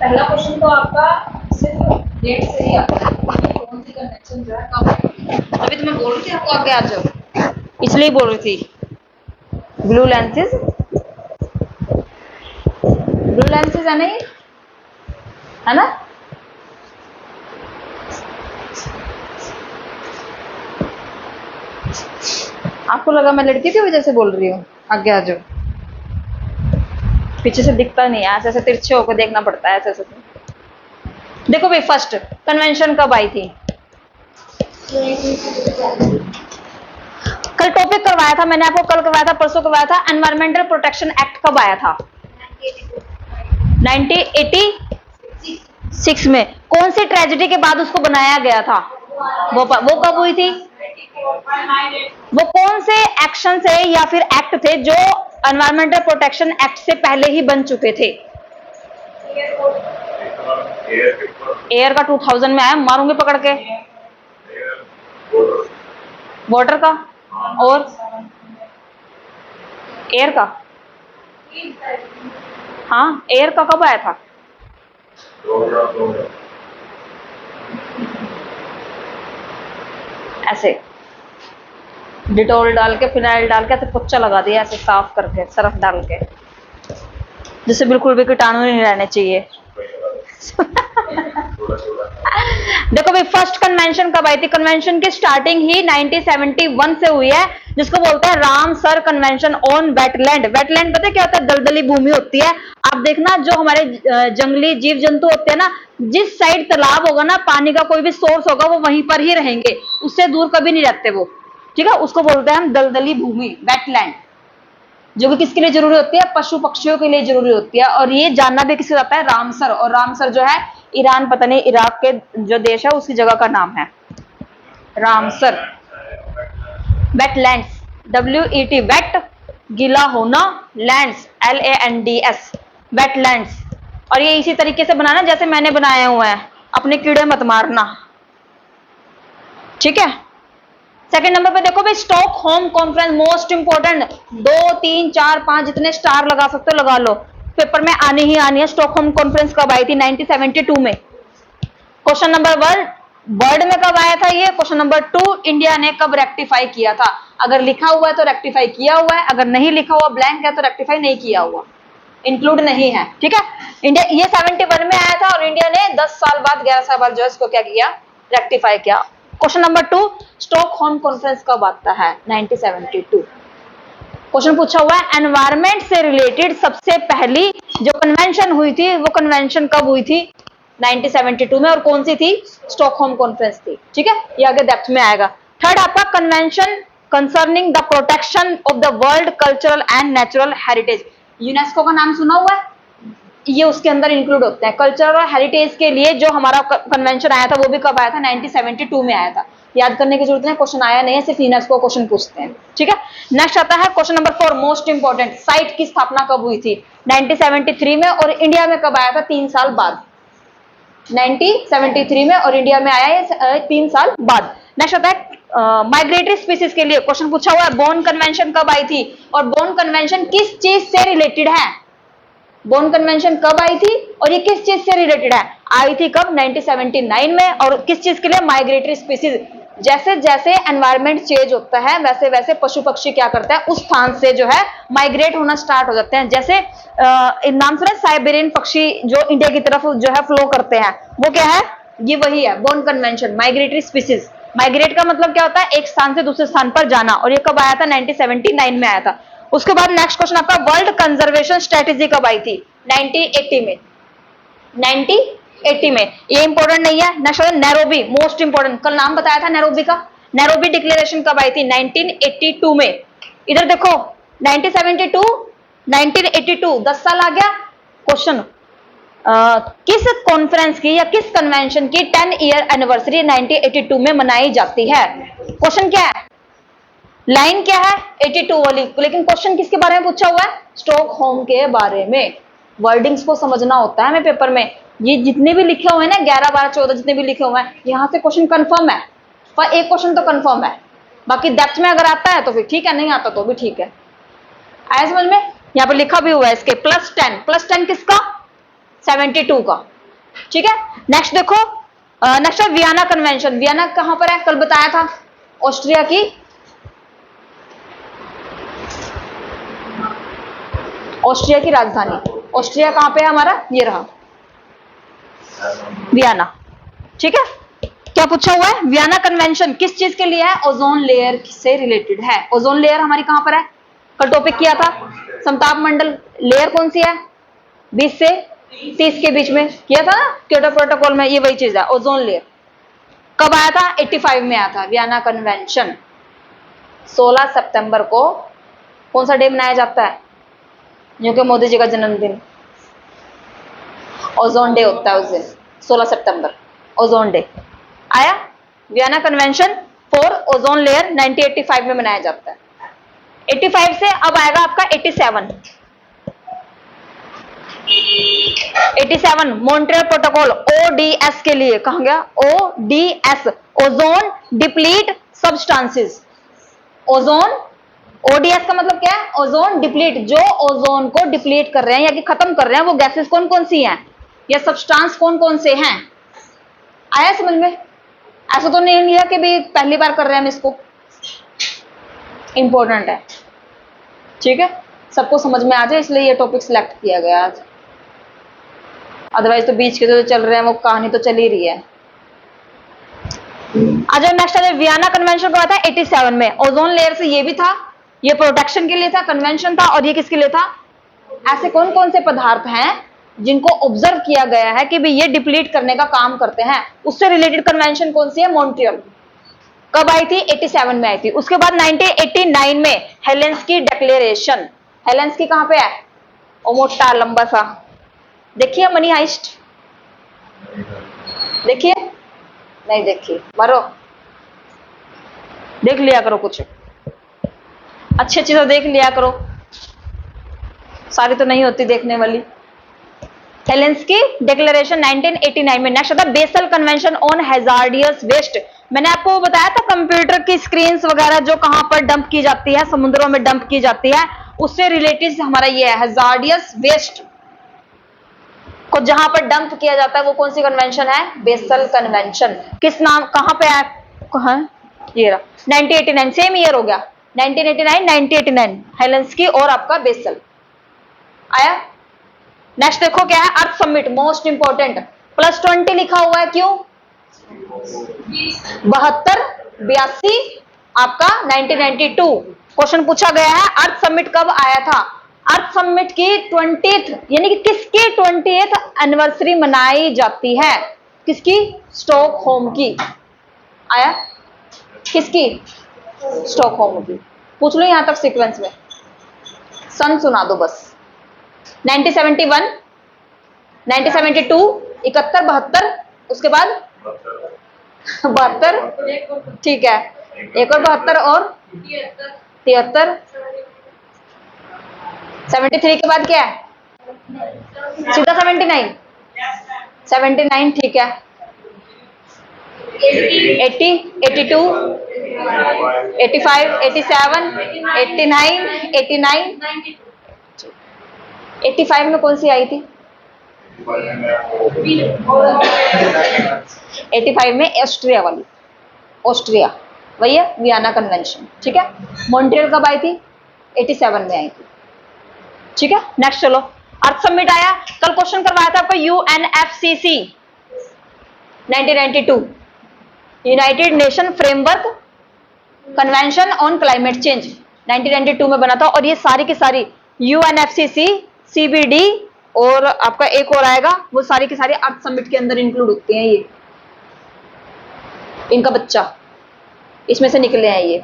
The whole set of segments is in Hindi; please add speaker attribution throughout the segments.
Speaker 1: पहला क्वेश्चन तो आपका सिर्फ डेट से ही आता है, कौन सी कन्वेंशन जो है कब आई। अभी तो मैं बोल रही थी आपको आगे आ जाओ, इसलिए बोल रही थी। ब्लू लेंसेज है नहीं, है ना। आपको लगा मैं लड़की की वजह से बोल रही हूँ, आगे आ जाओ। पीछे से दिखता नहीं है, ऐसे ऐसे तिरछे होकर देखना पड़ता है, ऐसे ऐसे। देखो भाई, फर्स्ट कन्वेंशन कब आई थी। कल टॉपिक करवाया था मैंने आपको, कल करवाया था, परसों करवाया था। एनवायरमेंटल प्रोटेक्शन एक्ट कब आया था? 1986 में। कौन सी ट्रेजेडी के बाद उसको बनाया गया था? वो कब हुई थी? वो कौन से एक्शन से या फिर एक्ट थे जो एनवायरमेंटल प्रोटेक्शन एक्ट से पहले ही बन चुके थे? एयर का 2000 में आया, मारूंगी पकड़ के। वाटर का और एयर का, हाँ एयर का कब आया था? ऐसे डिटोल डाल के, फिनाइल डाल के, ऐसे पोछा लगा दिया, ऐसे साफ करके सरफ डाल के, जिससे बिल्कुल भी कीटाणु नहीं रहने चाहिए। देखो भाई, फर्स्ट कन्वेंशन कब आई थी? कन्वेंशन की स्टार्टिंग ही 1971 से हुई है, जिसको बोलते हैं Ramsar convention on wetland. Wetland पता है क्या होता है? दलदली भूमि होती है। आप देखना, जो हमारे जंगली जीव जंतु होते हैं ना, जिस साइड तालाब होगा ना, पानी का कोई भी सोर्स होगा, वो वहीं पर ही रहेंगे, उससे दूर कभी नहीं रहते वो। ठीक है, उसको बोलते हैं हम दलदली भूमि, वेटलैंड, जो कि किसके लिए जरूरी होती है? पशु पक्षियों के लिए जरूरी होती है। और ये जानना भी किससे आता है? रामसर। और रामसर जो है ईरान, पता नहीं इराक के जो देश है उसकी जगह का नाम है रामसर। वेटलैंड्स, WET, वेट गीला होना, लैंड्स LANDS, वेटलैंड्स। और ये इसी तरीके से बनाना जैसे मैंने बनाया हुआ है, अपने कीड़े मत मारना, ठीक है। सेकंड नंबर पे देखो भाई, स्टॉकहोम कॉन्फ्रेंस, मोस्ट इंपोर्टेंट। 2, 3, 4, 5 जितने स्टार लगा सकते हो लगा लो, पेपर में आनी ही आनी है। स्टॉकहोम कॉन्फ्रेंस कब आई थी? 1972 में। क्वेश्चन नंबर 1, वर्ल्ड में कब आया था ये? क्वेश्चन नंबर 2, इंडिया ने कब रेक्टिफाई किया था? अगर लिखा हुआ है तो रेक्टिफाई किया हुआ है, अगर नहीं लिखा हुआ ब्लैंक है तो रेक्टिफाई नहीं किया हुआ, इंक्लूड नहीं है, ठीक है। इंडिया ये 71 में आया था और इंडिया ने 10 साल बाद, 11 साल बाद जो है इसको क्या किया? रेक्टिफाई किया। क्वेश्चन नंबर 2, स्टॉकहोम कॉन्फ्रेंस कब आता है? 1972। क्वेश्चन पूछा हुआ है एनवायरमेंट से रिलेटेड सबसे पहली जो कन्वेंशन हुई थी, वो कन्वेंशन कब हुई थी? 1972 में। और कौन सी थी? स्टॉकहोम कॉन्फ्रेंस थी, ठीक है। ये आगे डेप्थ में आएगा। थर्ड आपका convention concerning the protection of the world cultural and natural heritage. UNESCO का नाम सुना हुआ है? ये उसके अंदर इंक्लूड होता है। कल्चर और हेरिटेज के लिए जो हमारा कन्वेंशन आया था वो भी कब आया था? 1972 में आया था। याद करने की जरूरत नहीं, क्वेश्चन आया नहीं है, सिर्फ यूनेस्को क्वेश्चन पूछते हैं, ठीक है। नेक्स्ट आता है question number 4, most important. Site की स्थापना कब हुई थी? 1973 में। और इंडिया में कब आया था? 3 साल बाद। 1973 में और इंडिया में आया है 3 साल बाद। नेक्स्ट आता है माइग्रेटरी स्पीसीज के लिए क्वेश्चन पूछा हुआ है, बोन कन्वेंशन कब आई थी? और बोन कन्वेंशन किस चीज से रिलेटेड है? बोन कन्वेंशन कब आई थी और ये किस चीज से रिलेटेड है? आई थी कब? 1979 में। और किस चीज के लिए? Migratory species. जैसे जैसे एनवायरनमेंट चेंज होता है वैसे वैसे पशु पक्षी क्या करते हैं? उस स्थान से जो है माइग्रेट होना स्टार्ट हो जाते हैं। जैसे नाम सुना साइबेरियन पक्षी जो इंडिया की तरफ जो है फ्लो करते हैं, वो क्या है? ये वही है bone convention, migratory species. Migrate का मतलब क्या होता है? एक स्थान से दूसरे स्थान पर जाना। और ये कब आया था? 1979 में आया था। उसके बाद नेक्स्ट क्वेश्चन आपका, वर्ल्ड कंजर्वेशन स्ट्रेटेजी कब आई थी? 1980 में। 1980 में। ये इंपॉर्टेंट नहीं है। नेक्स्ट है नैरोबी, मोस्ट इंपॉर्टेंट। कल नाम बताया था नैरोबी का। नैरोबी डिक्लेरेशन कब आई थी? 1982 में। इधर देखो 1972, 1982, 10 साल आ गया। क्वेश्चन किस कॉन्फ्रेंस की या किस कन्वेंशन की 10 ईयर एनिवर्सरी 1982 में मनाई जाती है? क्वेश्चन क्या है? लाइन क्या है? 82 वाली। लेकिन क्वेश्चन किसके बारे में पूछा हुआ है? स्टॉकहोम के बारे में। वर्डिंग्स को समझना होता है हमें पेपर में। ये जितने भी लिखे हुए हैं ना, 11, 12, 14 जितने भी लिखे हुए हैं, यहां से क्वेश्चन कंफर्म है। पर एक क्वेश्चन तो कंफर्म है, बाकी डेप्थ में अगर आता है तो फिर ठीक है, नहीं आता तो भी ठीक है। आया समझ में? यहाँ पर लिखा भी हुआ है इसके +10। +10 किसका? 72 का। ठीक है। नेक्स्ट देखो, नेक्स्ट है वियना कन्वेंशन। वियना कहां पर है, कल बताया था, ऑस्ट्रिया की, ऑस्ट्रिया की राजधानी। ऑस्ट्रिया कहां पे है हमारा, ये रहा वियना। ठीक है, क्या पूछा हुआ है, वियना कन्वेंशन किस चीज के लिए है, ओजोन लेयर से रिलेटेड है। ओजोन लेयर हमारी कहां पर है, कल टॉपिक किया था, समताप मंडल लेयर कौन सी है, 20 से 30 के बीच में किया था ना क्योटो प्रोटोकॉल में, ये वही चीज है ओजोन लेयर। कब आया था, 85 में आया था वियना कन्वेंशन। 16 सितंबर को कौन सा डे मनाया जाता है, जो कि मोदी जी का जन्मदिन, ओजोन डे होता है उस दिन, 16 सितंबर ओजोन डे आया। Vienna convention for ozone layer 1985 में मनाया जाता है। 85 से अब आएगा आपका 87। 87 मॉन्ट्रियल प्रोटोकॉल, ओडीएस के लिए, कहा गया ODS, ozone deplete substances. Ozone, ODS का मतलब क्या है, ओजोन डिप्लीट, जो ओजोन को डिप्लीट कर रहे हैं या कि खत्म कर रहे हैं, वो गैसेस कौन कौन सी हैं या सब्सटेंस कौन कौन से हैं। आया समझ में, ऐसा तो नहीं लिया कि भी पहली बार कर रहे हैं हम इसको, इंपॉर्टेंट है। ठीक है, सबको समझ में आ जाए इसलिए ये टॉपिक सिलेक्ट किया गया आज, अदरवाइज तो बीच के जो चल रहे हैं वो कहानी तो चल ही रही है। आज नेक्स्ट है वियना कन्वेंशन को आता है 87 में। ओजोन लेयर से ये भी था, ये प्रोटेक्शन के लिए था, कन्वेंशन था, और ये किसके लिए था, ऐसे कौन कौन से पदार्थ हैं जिनको ऑब्जर्व किया गया है कि भी ये डिप्लीट करने का काम करते हैं, उससे रिलेटेड कन्वेंशन कौन सी है, मॉन्ट्रियल। कब आई थी, 87 में आई थी। उसके बाद 1989 में हेलेंस्की डिक्लेरेशन। हेलेंस्की कहां पे है, ओ मोटा लंबा सा, देखिए मनी हाइस्ट, देखिए नहीं देखिए, मारो देख लिया करो, कुछ अच्छी चीजें देख लिया करो, सारी तो नहीं होती देखने वाली। हेलेंस्की डिक्लेरेशन 1989 में। नेक्स्ट आता है Basel convention on hazardous waste. मैंने आपको बताया था कंप्यूटर की स्क्रीन्स वगैरह जो कहां पर डंप की जाती है, समुद्रों में डंप की जाती है, उससे रिलेटेड हमारा ये है हैजार्डियस वेस्ट को जहां पर डंप किया जाता है, वो कौन सी कन्वेंशन है, बेसल कन्वेंशन। किस नाम, कहां पे है, कहां, ये रहा 1989, सेम ईयर हो गया 1989 1989, हेलेंस्की और आपका बेसल आया। नेक्स्ट देखो क्या है, अर्थ समिट, मोस्ट इंपोर्टेंट, +20 लिखा हुआ है, क्यों, 72 82 आपका 1992 क्वेश्चन पूछा गया है, अर्थ समिट कब आया था। अर्थ समिट की 20th यानी कि किसकी 20th एनिवर्सरी मनाई जाती है, किसकी, स्टॉकहोम की। आया, किसकी, स्टॉकहोम की। पूछ लो यहां तक सीक्वेंस में, सन सुना दो बस। 1971, 1972, 71, 72, उसके बाद 72, ठीक है, एक और 72 और 73, 73 के बाद क्या है, सीधा 79, 79 ठीक है, 80, 82, 85, 87, 89, 89, 85 में कौन सी आई थी, 85 में ऑस्ट्रिया वाली, ऑस्ट्रिया वही है वियना कन्वेंशन। ठीक है, मॉन्ट्रियल कब आई थी, 87 में आई थी। ठीक है, नेक्स्ट चलो, अर्थ समिट आया, कल क्वेश्चन करवाया था आपको UNFCCC 1992, United nation framework convention on climate change 1992 में बना था। और ये सारी की सारी यूएनएफसीसी, सीबीडी और आपका एक और आएगा, वो सारी की सारी अर्थ समिट के अंदर इंक्लूड होती हैं। ये इनका बच्चा इसमें से निकले हैं ये।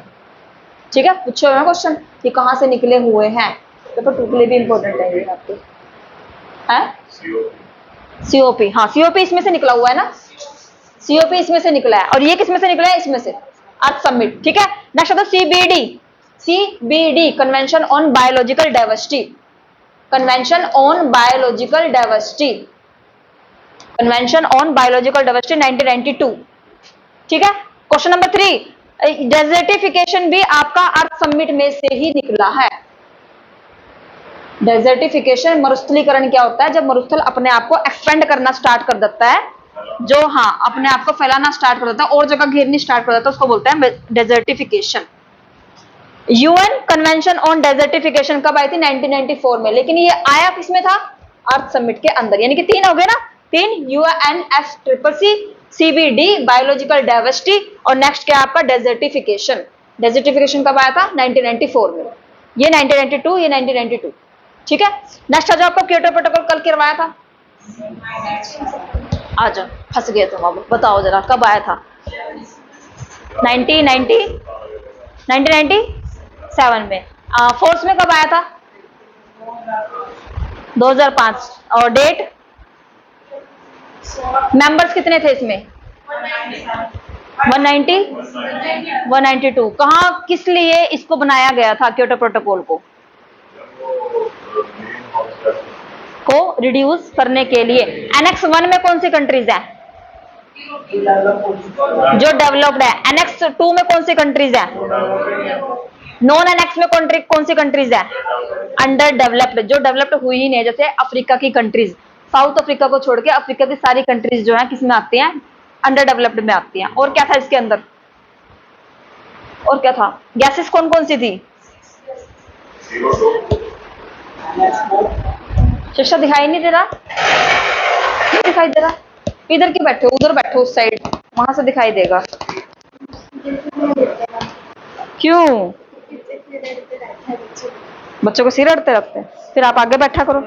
Speaker 1: ठीक है, पूछो ना क्वेश्चन, ये कहां से निकले हुए हैं, पेपर 2 के लिए भी इंपॉर्टेंट है ये आपके, हैं सीओपी, हाँ सीओपी इसमें से निकला हुआ है ना, सीओपी इसमें से निकला है, और ये किसमें से निकला है, इसमें से, अर्थ समिट। ठीक है, नेक्स्ट आता है CBD, CBD convention on biological diversity, convention on biological diversity, convention on biological diversity 1992। ठीक है, क्वेश्चन नंबर 3, डेजर्टिफिकेशन भी आपका अर्थ समिट में से ही निकला है। डेजर्टिफिकेशन, मरुस्थलीकरण क्या होता है? जब मरुस्थल अपने आप को एक्सपेंड करना स्टार्ट कर देता है, जो हाँ अपने आप को फैलाना स्टार्ट कर देता है और जगह घेरनी स्टार्ट कर देता है, उसको बोलते हैं desertification. UN convention on desertification कब आई थी? 1994 में। लेकिन ये आया किसमें था? अर्थ समिट के अंदर। यानी कि तीन हो गए ना, तीन, यूएनएफसीसीसी, सीबीडी बायोलॉजिकल डाइवर्सिटी, और नेक्स्ट क्या आपका? डेजर्टिफिकेशन। डेजर्टिफिकेशन कब आया था? 1994 में। ये 1992, ये 1992। ठीक है, नेक्स्ट आ जाओ, आपका क्योटो प्रोटोकॉल कल करवाया था। आ जाओ, फंस गए तुम, अब बताओ जरा कब आया था? 1997 में। फोर्स में कब आया था? 2005। और डेट? मेंबर्स कितने थे इसमें? 190, 192। कहाँ, किस लिए इसको बनाया गया था क्योटो प्रोटोकॉल को रिड्यूस करने के लिए? एनेक्स 1 में कौन सी कंट्रीज है जो डेवलप्ड है? एनेक्स 2 में कौन सी कंट्रीज है? नॉन एनेक्स में कौन सी कंट्रीज है? अंडर डेवलप्ड, जो डेवलप्ड हुई ही नहीं। जैसे अफ्रीका की कंट्रीज, साउथ अफ्रीका को छोड़ के अफ्रीका की सारी कंट्रीज जो है किस में आती हैं? अंडर डेवलप्ड में आती हैं। और क्या था इसके अंदर? और क्या था? गैसेस कौन कौन सी थी? शिक्षा दिखाई नहीं दे रहा? नहीं दिखाई दे रहा? इधर क्यों बैठे हो? उधर बैठो, उस साइड, वहां से दिखाई देगा। क्यों? बच्चों को सिर अड़ते रखते हैं? फिर आप आगे बैठा करो,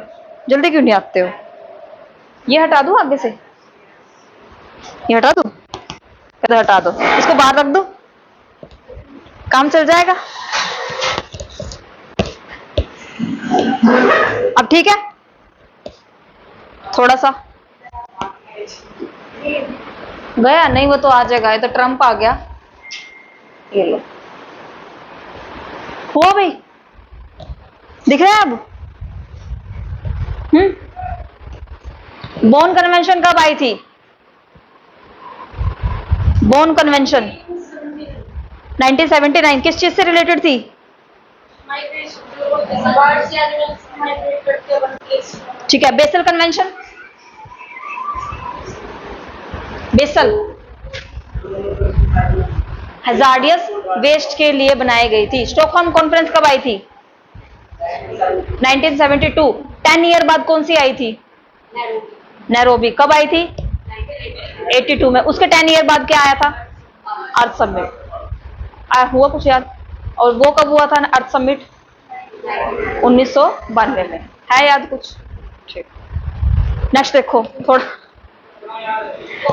Speaker 1: जल्दी क्यों नहीं आते हो? ये हटा दूं आगे से? ये हटा दूं? कहते हटा दो, इसको बाहर रख दो, काम चल जाएगा। अब ठीक है? थोड़ा सा गया नहीं, वो तो आ जाएगा। ये तो ट्रम्प आ गया। ये लो, हुआ भाई, दिख रहा है अब? बोन कन्वेंशन कब आई थी? Bonn convention 1979। किस चीज से रिलेटेड थी? ठीक है, Basel convention, Basel hazardous waste के लिए बनाई गई थी। स्टॉकहोम कॉन्फ्रेंस कब आई थी? 1972। 10 ईयर बाद कौन सी आई थी? नैरोबी। कब आई थी? 82 में। उसके 10 ईयर बाद क्या आया था? अर्थ समिट। हुआ कुछ याद? और वो कब हुआ था अर्थ समिट? 1992 में। है याद कुछ? ठीक, नेक्स्ट देखो थोड़ा।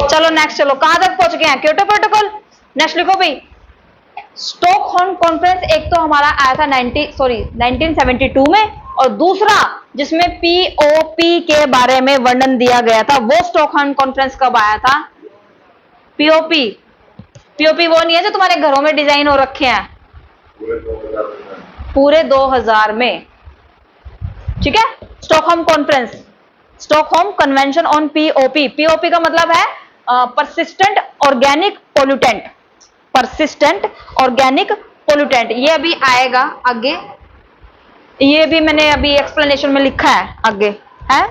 Speaker 1: चलो नेक्स्ट, चलो कहां तक पहुंच गए हैं? Kyoto protocol. नेक्स्ट लिखो भाई, स्टॉकहोम कॉन्फ्रेंस एक तो हमारा आया था 1972 में, और दूसरा जिसमें पीओपी के बारे में वर्णन दिया गया था, वो स्टॉकहोम कॉन्फ्रेंस कब आया था? पीओपी, पीओपी वो नहीं है जो तुम्हारे घरों में डिजाइन हो रखे हैं? पूरे 2000 में। ठीक है, Stockholm conference, Stockholm convention on POP. POP का मतलब है persistent organic pollutant, persistent organic pollutant. ये अभी आएगा आगे, ये भी मैंने अभी एक्सप्लेनेशन में लिखा है आगे, है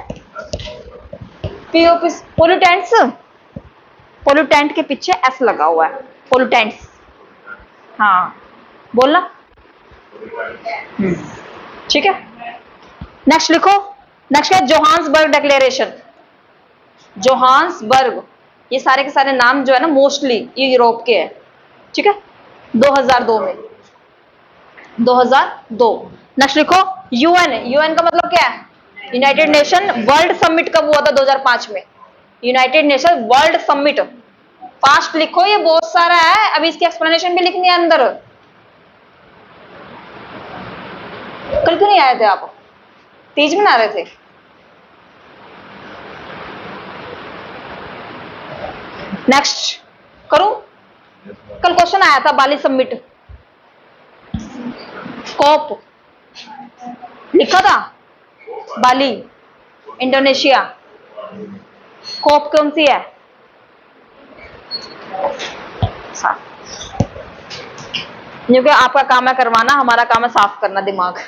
Speaker 1: पीओपी। पोल्यूटेंट्स, पोल्यूटेंट के पीछे एस लगा हुआ है, पोल्यूटेंट्स। हाँ बोलना। ठीक है, नेक्स्ट लिखो। नेक्स्ट है जोहान्सबर्ग डिक्लेरेशन। जोहान्सबर्ग, ये सारे के सारे नाम जो है ना मोस्टली ये यूरोप के हैं। ठीक है, 2002 में, 2002। नेक्स्ट लिखो यूएन। यूएन का मतलब क्या है? यूनाइटेड नेशन वर्ल्ड समिट कब हुआ था? 2005 में। United nation world summit. Fast लिखो, ये बहुत सारा है, अभी इसकी एक्सप्लेनेशन भी लिखनी है अंदर। कल क्यों नहीं आए थे आप? तीज मना रहे थे? नेक्स्ट करूं? कल क्वेश्चन आया था बाली समिट, कोप लिखा था, बाली इंडोनेशिया। कोप कौन सी है? क्योंकि आपका काम है करवाना, हमारा काम है साफ करना दिमाग।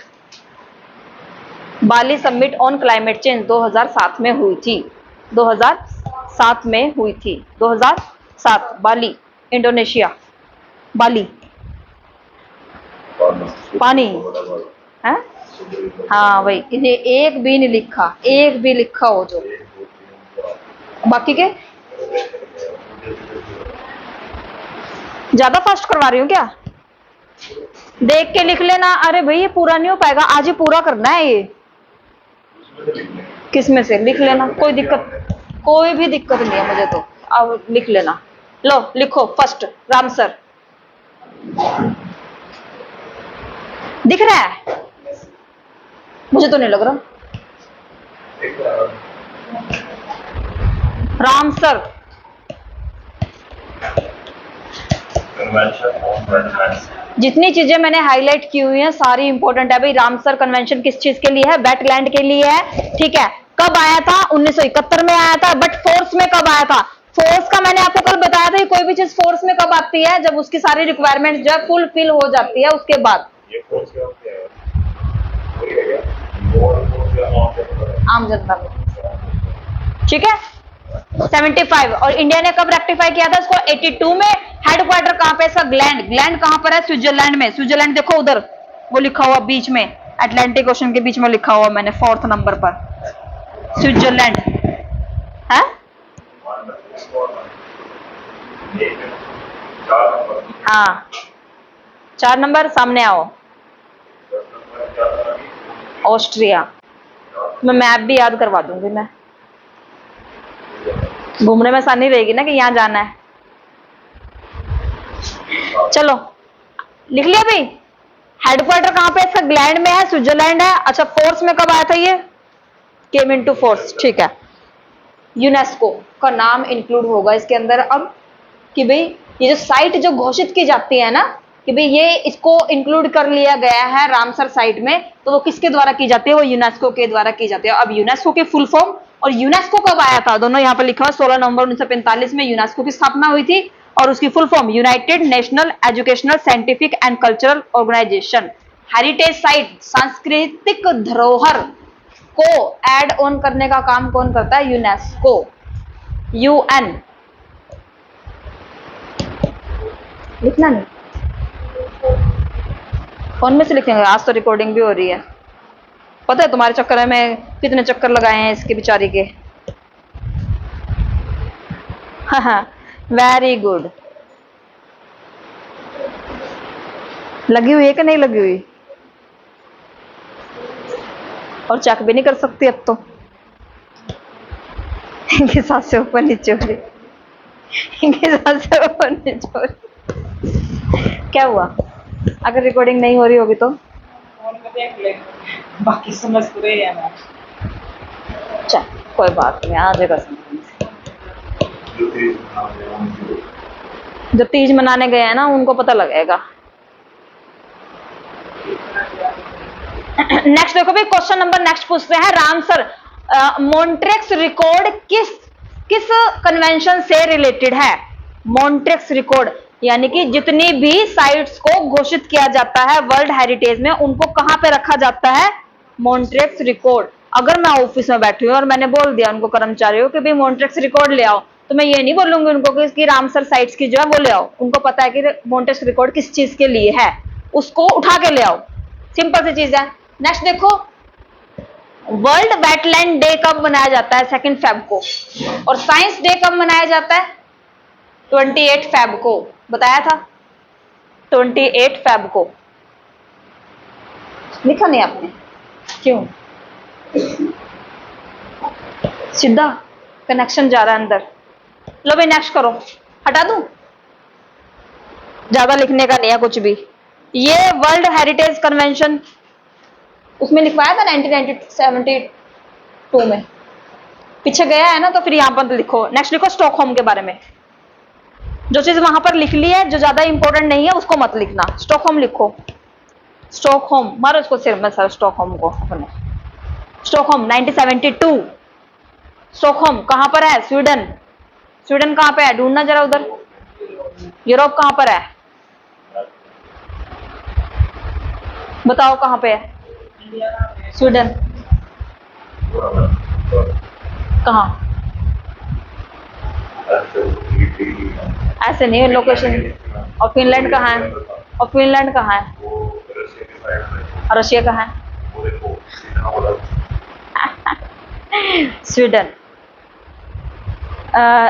Speaker 1: बाली समिट ऑन क्लाइमेट चेंज 2007 में हुई थी, 2007 में हुई थी, 2007 बाली इंडोनेशिया। बाली पानी है, हाँ वही, इन्हें एक भी नहीं लिखा, एक भी लिखा हो जो बाकी के। ज्यादा फास्ट करवा रही हूँ क्या? देख के लिख लेना। अरे भाई ये पूरा नहीं हो पाएगा, आज ही पूरा करना है ये। किस में से लिख लेना, कोई दिक्कत, कोई भी दिक्कत नहीं है मुझे तो। अब लिख लेना, लो लिखो फर्स्ट रामसर। दिख रहा है? मुझे तो नहीं लग रहा। रामसर जितनी चीजें मैंने हाईलाइट की हुई हैं सारी इंपॉर्टेंट है भाई। रामसर कन्वेंशन किस चीज के लिए है? वेटलैंड के लिए है, ठीक है। कब आया था? 1971 में आया था। बट फोर्स में कब आया था? फोर्स का मैंने आपको कल बताया था, कोई भी चीज फोर्स में कब आती है? जब उसकी सारी रिक्वायरमेंट जो है फुलफिल हो जाती है, उसके बाद। आम जनता को, ठीक है। 75 और इंडिया ने कब रेक्टिफाई किया था इसको? 82 में। हेडक्वार्टर कहां पे इसका? ग्लैंड। ग्लैंड कहां पर है? स्विट्जरलैंड में। स्विट्जरलैंड देखो उधर, वो लिखा हुआ बीच में, अटलांटिक ओशन के बीच में लिखा हुआ मैंने 4th नंबर पर, स्विट्जरलैंड है। हाँ 4 नंबर सामने आओ, ऑस्ट्रिया। मैं मैप भी याद करवा दूंगी, मैं घूमने में आसानी रहेगी ना कि यहां जाना है। चलो लिख लिया भाई। हेडक्वार्टर कहां पे इसका? ग्लैंड में है, स्विट्जरलैंड है। अच्छा फोर्स में कब आया था ये? केम इनटू फोर्स, ठीक है। यूनेस्को का नाम इंक्लूड होगा इसके अंदर अब, कि भाई ये जो साइट जो घोषित की जाती है ना, कि भाई ये इसको इंक्लूड कर लिया गया है रामसर साइट में, तो वो किसके द्वारा की जाती है? वो यूनेस्को के द्वारा की जाती है। अब यूनेस्को के फुल फॉर्म और यूनेस्को कब आया था, दोनों यहाँ पर लिखा हुआ। 16 नवंबर 1945 में यूनेस्को की स्थापना हुई थी, और उसकी full form United National Educational Scientific and Cultural Organisation. Heritage site, सांस्कृतिक धरोहर को ऐड ऑन करने का काम कौन करता है? UNESCO, UN. लिखना नहीं, फोन में से लिखेंगे, आज तो रिकॉर्डिंग भी हो रही है। पता है तुम्हारे चक्कर में कितने चक्कर लगाए हैं इसके बेचारी के। हाँ वेरी गुड। लगी हुई है कि नहीं लगी हुई? और चेक भी नहीं कर सकती अब तो, इनके साथ से ऊपर नीचे हो रही, इनके साथ से ऊपर नीचे हो रही। क्या हुआ? अगर रिकॉर्डिंग नहीं हो रही होगी तो
Speaker 2: देख ले, बाकी समझ तो रही है ना।
Speaker 1: चल कोई बात नहीं, आ जाएगा समझ। जो तीज मनाने गए हैं ना उनको पता लगेगा। नेक्स्ट देखो भाई, क्वेश्चन नंबर नेक्स्ट पूछते हैं। रामसर मॉन्ट्रेक्स रिकॉर्ड किस किस कन्वेंशन से रिलेटेड है? मॉन्ट्रेक्स रिकॉर्ड यानी कि जितनी भी साइट्स को घोषित किया जाता है वर्ल्ड हेरिटेज में, उनको कहां पे रखा जाता है? मॉन्ट्रेक्स रिकॉर्ड। अगर मैं ऑफिस में बैठी हूँ और मैंने बोल दिया उनको कर्मचारियों कि भाई मॉन्ट्रेक्स रिकॉर्ड ले आओ, तो मैं ये नहीं बोलूंगी उनको कि इसकी रामसर साइट्स की जो है वो ले आओ। उनको पता है कि मॉन्ट्रेक्स रिकॉर्ड किस चीज के लिए है, उसको उठा के ले आओ। सिंपल सी चीज है। नेक्स्ट देखो, वर्ल्ड वेटलैंड डे कब मनाया जाता है? 2 फेब को। और साइंस डे कब मनाया जाता है? 28 फेब को। बताया था 28 फेब को। लिखा नहीं आपने? क्यों? सीधा कनेक्शन जा रहा है अंदर। लो भाई नेक्स्ट करो, हटा दूं? ज्यादा लिखने का नहीं है कुछ भी। ये वर्ल्ड हेरिटेज कन्वेंशन उसमें लिखवाया था 1972 में, पीछे गया है ना, तो फिर यहां पर लिखो। नेक्स्ट लिखो स्टॉकहोम के बारे में। जो चीज वहां पर लिख ली है, जो ज्यादा इंपॉर्टेंट नहीं है उसको मत लिखना। स्टॉकहोम लिखो, स्टॉकहोम मारो इसको सिर में सर, स्टॉकहोम को अपने। स्टॉकहोम 1972। स्टॉकहोम कहां पर है? स्वीडन। स्वीडन कहां पे है? ढूंढना जरा उधर। यूरोप कहां पर है? बताओ कहां पे है? स्वीडन। कहाँ? ऐसे नहीं है लोकेशन। और फिनलैंड कहाँ है? और फिनलैंड कहाँ है? रशिया कहाँ है? स्वीडन,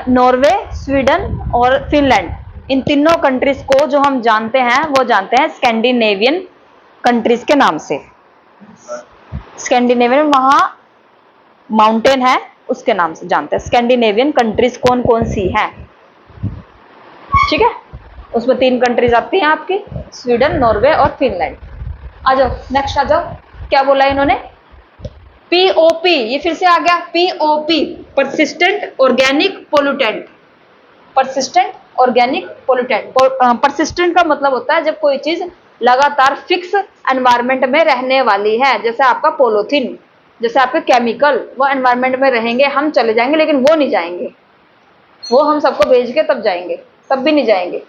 Speaker 1: नॉर्वे, स्वीडन और फिनलैंड, इन तीनों कंट्रीज को जो हम जानते हैं वो जानते हैं स्कैंडिनेवियन कंट्रीज के नाम से। स्कैंडिनेवियन वहां माउंटेन है, उसके नाम से जानते हैं। स्कैंडिनेवियन कंट्रीज कौन कौन सी हैं? ठीक है, उसमें 3 कंट्रीज आती हैं आपकी, स्वीडन, नॉर्वे और फिनलैंड। आ जाओ, नेक्स्ट आ जाओ। क्या बोला इन्होंने? पीओपी, ये फिर से आ गया POP, persistent organic pollutant. Persistent organic pollutant. Persistent का मतलब होता है जब कोई चीज लगातार फिक्स एनवायरनमेंट में रहने वाली है, जैसे आपका पॉलीथीन, जैसे आपके केमिकल, वो एनवायरनमेंट में रहेंगे, हम चले जाएंगे लेकिन वो नहीं जाएंगे, वो हम सबको भेज के तब जाएंगे, तब भी नहीं जाएंगे,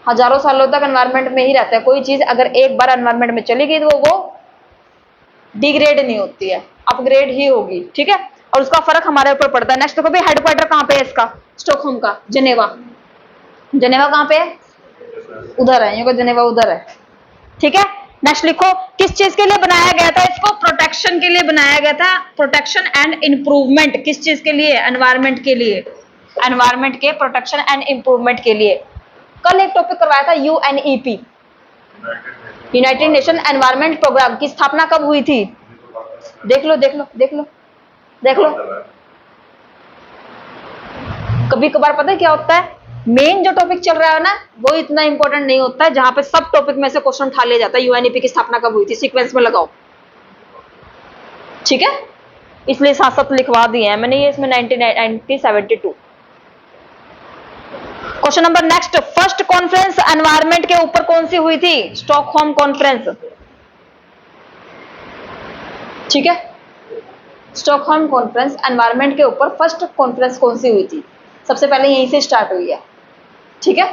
Speaker 1: हजारों सालों तक एनवायरनमेंट में ही रहता है। कोई चीज अगर एक बार एनवायरनमेंट में चली गई तो वो डिग्रेड नहीं होती है, अपग्रेड ही होगी। ठीक है, और उसका फर्क हमारे ऊपर पड़ता है। नेक्स्ट देखो भाई, हेडक्वार्टर कहाँ पे है इसका? स्टॉकहोम का, जेनेवा। जेनेवा कहाँ पे है? उधर है, ये जेनेवा उधर है। ठीक है, नेक्स्ट लिखो, किस चीज के लिए बनाया गया था इसको? प्रोटेक्शन के लिए बनाया गया था। प्रोटेक्शन एंड इंप्रूवमेंट, किस चीज के लिए? एनवायरनमेंट के लिए, एनवायरनमेंट के प्रोटेक्शन एंड इंप्रूवमेंट के लिए। कल एक टॉपिक करवाया था UNEP, United Nation Environment Programme की स्थापना कब हुई थी? देख लो देख लो देख लो देख लो। कभी कभार पता है क्या होता है, मेन जो टॉपिक चल रहा है ना वो इतना इंपॉर्टेंट नहीं होता है, जहां पे सब टॉपिक में से क्वेश्चन उठा लिया जाता है। यूएनईपी की स्थापना कब हुई थी, सीक्वेंस में लगाओ। ठीक है, इसलिए साथ साथ लिखवा दिए हैं मैंने ये इसमें 1972। Question number next, first conference environment के ऊपर कौन सी हुई थी? Stockholm conference. ठीक है, स्टॉकहोम कॉन्फ्रेंस एनवायरनमेंट के ऊपर फर्स्ट कॉन्फ्रेंस कौन सी हुई थी? सबसे पहले यहीं से स्टार्ट हुई है। ठीक है,